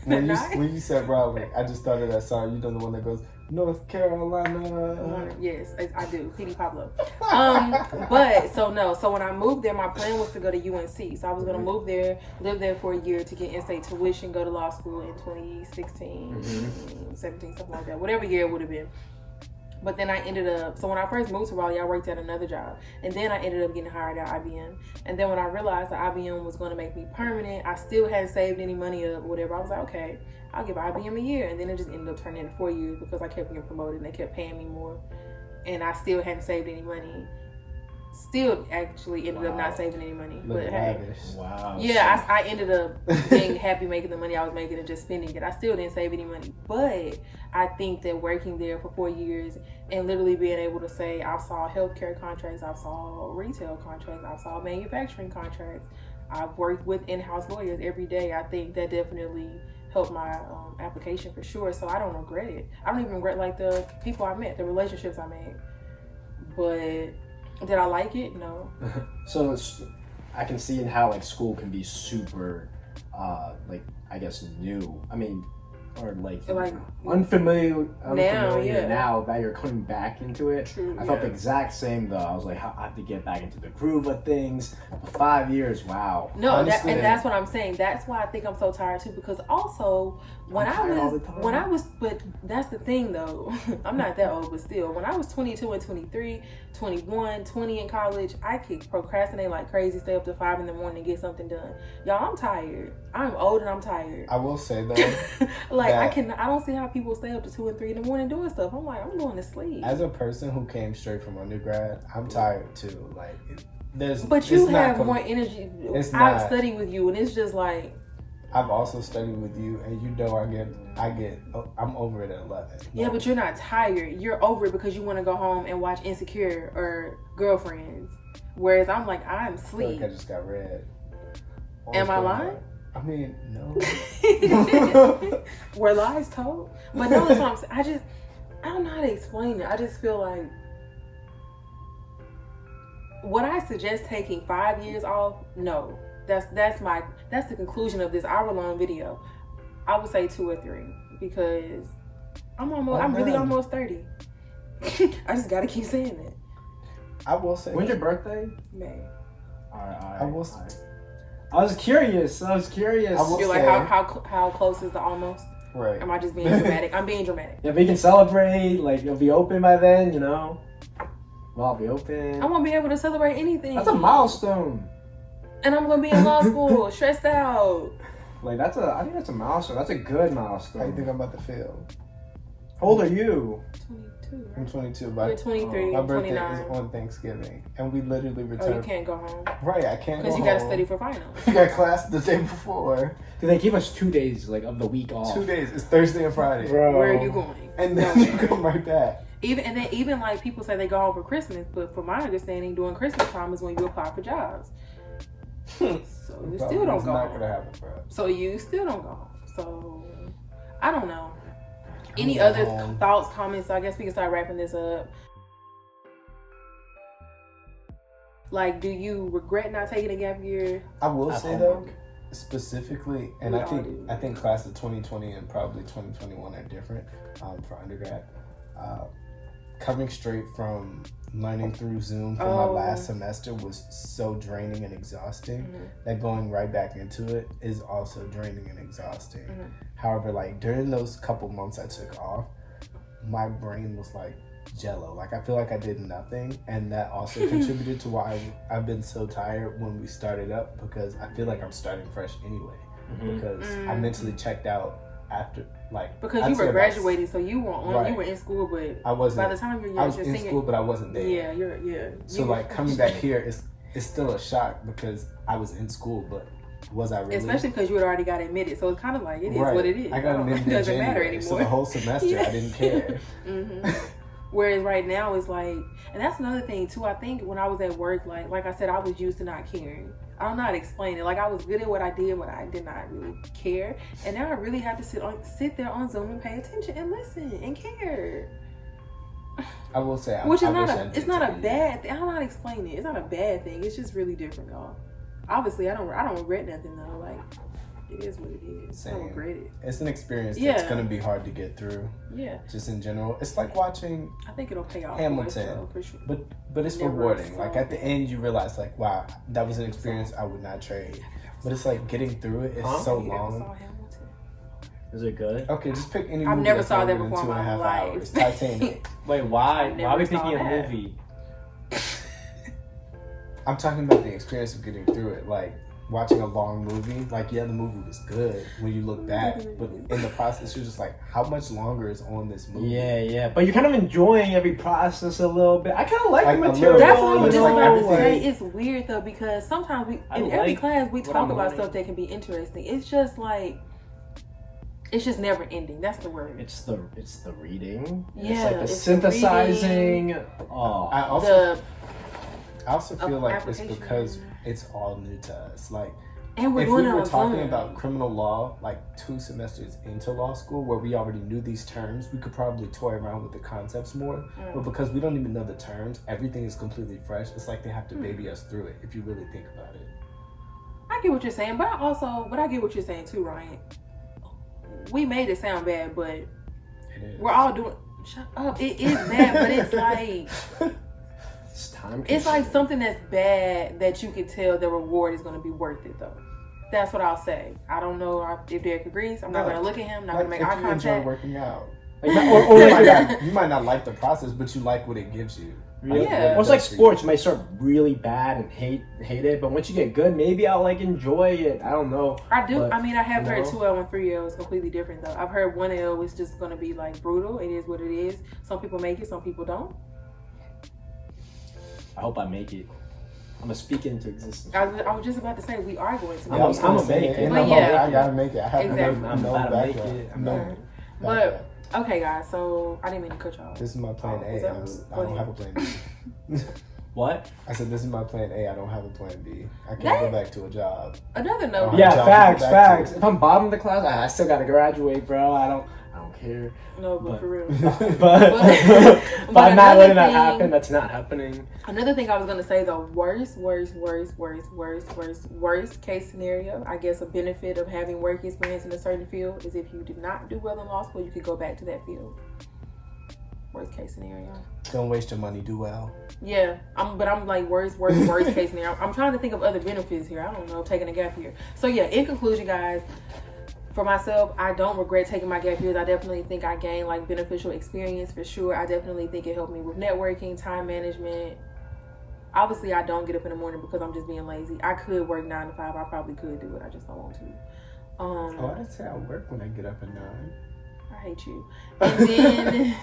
S3: when you said Raleigh, I just thought of that song. You know, the one that goes, North Carolina.
S1: Yes, I do. P.D. Pablo. But so when I moved there, my plan was to go to UNC. So I was going to move there, live there for a year to get in-state tuition, go to law school in 2016, 17, something like that. Whatever year it would have been. But then I ended up, so when I first moved to Raleigh, I worked at another job. And then I ended up getting hired at IBM. And then when I realized that IBM was going to make me permanent, I still hadn't saved any money up or whatever. I was like, okay, I'll give IBM a year. And then it just ended up turning into 4 years because I kept getting promoted and they kept paying me more. And I still hadn't saved any money. Still actually ended up not saving any money.
S3: Look,
S1: but hey.
S2: Wow.
S1: Yeah, I ended up being happy making the money I was making and just spending it. I still didn't save any money. But I think that working there for 4 years and literally being able to say, I saw healthcare contracts, I saw retail contracts, I saw manufacturing contracts, I've worked with in-house lawyers every day. I think that definitely helped my application for sure. So I don't regret it. I don't even regret like the people I met, the relationships I made. But did I like it? No.
S2: So I can see in how like school can be super, like I guess new. I mean, or like unfamiliar now that you're coming back into it.
S1: True,
S2: I felt the exact same though. I was like, I have to get back into the groove of things. 5 years, wow.
S1: No, honestly, that's what I'm saying. That's why I think I'm so tired too. Because also but that's the thing though. I'm not that old, but still, when I was 22 and 23, 21, 20 in college, I could procrastinate like crazy, stay up to 5 a.m. and get something done. Y'all, I'm tired. I'm old and I'm tired.
S3: I will say though,
S1: like I don't see how people stay up to 2 and 3 in the morning doing stuff. I'm like, I'm going to sleep.
S3: As a person who came straight from undergrad, I'm tired too. Like,
S1: but you have more energy. I've studied with you, and it's just like.
S3: I've also studied with you, and you know I'm over it at 11.
S1: Yeah, but you're not tired. You're over it because you want to go home and watch Insecure or Girlfriends. Whereas I'm like, I'm asleep.
S3: I feel like I just got read.
S1: Am I lying?
S3: I mean, no.
S1: Were lies told? But no, that's what I'm saying. I don't know how to explain it. I just feel like, would I suggest taking 5 years off? No. That's the conclusion of this hour-long video. I would say 2 or 3 because I'm really almost 30. I just gotta keep saying it.
S3: I will say.
S2: When's your birthday?
S1: May.
S2: All right.
S3: I will say.
S2: I was curious.
S1: You're like, how close is the almost?
S3: Right.
S1: Am I just being dramatic? I'm being dramatic.
S2: Yeah, we can celebrate. Like, you'll be open by then, you know? Well, I'll be open.
S1: I won't be able to celebrate anything.
S2: That's a milestone.
S1: And I'm going to be in law school, stressed out.
S2: Like, I think that's a milestone. That's a good milestone.
S3: How do you think I'm about to feel?
S2: How old are you?
S1: 22, right?
S3: I'm 22, but
S1: you're 23,
S3: my birthday
S1: 29.
S3: is on Thanksgiving, and we literally return.
S1: Oh, you can't go home.
S3: Right, I can't go home.
S1: Because you got to study for finals.
S3: We got class the day before.
S2: Do they give us 2 days, like, of the week off?
S3: 2 days. It's Thursday and Friday.
S2: Bro.
S1: Where are you going?
S3: And then you come right back.
S1: Even like people say they go home for Christmas, but from my understanding, during Christmas time is when you apply for jobs. So you still don't go home.
S3: Gonna happen, bro.
S1: So you still don't go home. So I don't know. Any other thoughts, comments? I guess we can start wrapping this up. Like, do you regret not taking a gap year?
S3: I will say though, specifically, and I think class of 2020 and probably 2021 are different for undergrad. Coming straight from learning through Zoom for my last semester was so draining and exhausting that going right back into it is also draining and exhausting. However, like during those couple months I took off, my brain was like jello. Like I feel like I did nothing, and that also contributed to why I've been so tired when we started up, because I feel like I'm starting fresh anyway. Because I mentally checked out after, like,
S1: because you were graduating, so you were on, you were in school, but
S3: I wasn't.
S1: By the time you're
S3: I was in school, but I wasn't there.
S1: Yeah,
S3: So like coming back here is it's still a shock because I was in school, but was I really?
S1: Especially because you had already got admitted, so it's kind of like it is what it is.
S3: I got admitted
S1: it doesn't
S3: in
S1: matter
S3: January,
S1: anymore.
S3: so the whole semester I didn't care.
S1: Whereas right now it's like, and that's another thing too. I think when I was at work, like I said, I was used to not caring. I don't know how to explain it. Like I was good at what I did, but I did not really care. And now I really have to sit there on Zoom and pay attention and listen and care.
S3: I will say,
S1: which is it's not a bad thing. I don't know how to explain it. It's not a bad thing. It's just really different, y'all. Obviously, I don't regret nothing though. Like it is what it is.
S3: Same.
S1: I don't regret it.
S3: It's an experience that's gonna be hard to get through.
S1: Yeah.
S3: Just in general, it's like watching.
S1: I think it'll pay off.
S3: Hamilton,
S1: for sure.
S3: But it's rewarding. Like at the end, you realize like, wow, that was an experience I would not trade. But it's like getting through it. It's so long.
S2: Is it good?
S3: Okay, just pick any movie.
S1: I've never
S3: that's
S1: saw that
S3: longer
S1: before
S3: than
S1: in my
S3: 2.5
S1: life.
S3: hours. Titanic.
S2: Wait, why? Why are we
S1: saw
S2: picking a
S1: that.
S2: movie?
S3: I'm talking about the experience of getting through it. Like watching a long movie. Like yeah, the movie was good when you look back, but in the process, you're just like, how much longer is on this movie?
S2: Yeah. But you're kind of enjoying every process a little bit. I kind of like the material.
S1: That's what I was just about to
S3: like,
S1: say. It's weird though because sometimes in every class we talk about stuff that can be interesting. It's just like. It's just never ending. That's the word.
S2: It's the reading.
S1: Yeah,
S2: it's like the synthesizing. Oh,
S3: I also feel like it's because it's all new to us. Like,
S1: and
S3: if we were talking about criminal law like 2 semesters into law school, where we already knew these terms, we could probably toy around with the concepts more. But because we don't even know the terms, everything is completely fresh. It's like they have to baby us through it. If you really think about it.
S1: I get what you're saying, but I get what you're saying too, Ryan. We made it sound bad, but we're all doing. Shut up! It is bad, but it's like it's like something that's bad that you can tell the reward is going to be worth it, though. That's what I'll say. I don't know if Derek agrees. I'm not going to look at him. Not going to make eye contact.
S3: Enjoy working out, or you might not like the process, but you like what it gives you.
S2: Really? Yeah. Well, it's like sports. You might start really bad and hate it, but once you get good, maybe I'll like enjoy it. I don't know.
S1: I do. But, I mean, I have heard 2L and 3L is completely different though. I've heard 1L is just going to be like brutal. It is what it is. Some people make it, some people don't.
S2: I hope I make it. I'm gonna speak it into existence.
S1: I was just about to say we are going to.
S2: I'm gonna make it.
S1: But yeah,
S3: I gotta make it. I have
S1: exactly.
S3: I'm about to make it.
S1: But okay, guys. So I didn't mean to cut y'all.
S3: This is my plan A. I don't have a plan B.
S2: What?
S3: I said this is my plan A. I don't have a plan B. I can't go back to a job.
S1: Another note.
S2: Yeah, facts. If I'm bottom of the class, I still gotta graduate, bro. I don't care.
S1: No, but for real.
S2: but I'm not letting that happen. That's not happening.
S1: Another thing I was gonna say, the worst case scenario, I guess a benefit of having work experience in a certain field is if you did not do well in law school, you could go back to that field. Worst case scenario.
S3: Don't waste your money. Do well.
S1: Yeah, I'm like worst case scenario. I'm trying to think of other benefits here. I don't know, taking a gap year. So yeah, in conclusion, guys. For myself, I don't regret taking my gap years. I definitely think I gained like beneficial experience for sure. I definitely think it helped me with networking, time management. Obviously, I don't get up in the morning because I'm just being lazy. I could work 9 to 5. I probably could do it. I just don't want to.
S3: I didn't say I work when I get up at 9.
S1: I hate you. And then,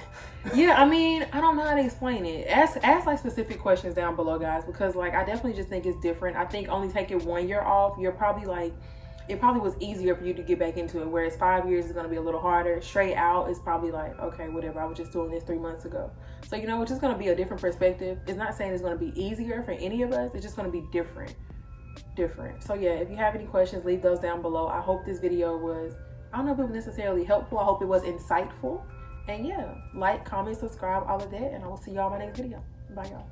S1: yeah, I mean, I don't know how to explain it. Ask like specific questions down below, guys, because like I definitely just think it's different. I think only taking 1 year off, you're probably like. It probably was easier for you to get back into it, whereas 5 years is going to be a little harder. Straight out is probably like, okay, whatever. I was just doing this 3 months ago. So, you know, it's just going to be a different perspective. It's not saying it's going to be easier for any of us. It's just going to be different. So, yeah, if you have any questions, leave those down below. I hope this video was, I don't know if it was necessarily helpful. I hope it was insightful. And, yeah, like, comment, subscribe, all of that. And I will see y'all in my next video. Bye, y'all.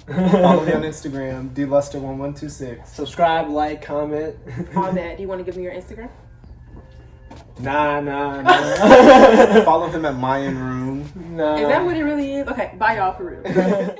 S3: Follow me on Instagram, dluster1126.
S2: Subscribe, like, comment.
S1: All that. Do you want to give me your Instagram?
S2: Nah.
S3: Follow him at Mayan Room.
S2: Nah.
S1: Is that what it really is? Okay, bye y'all for real.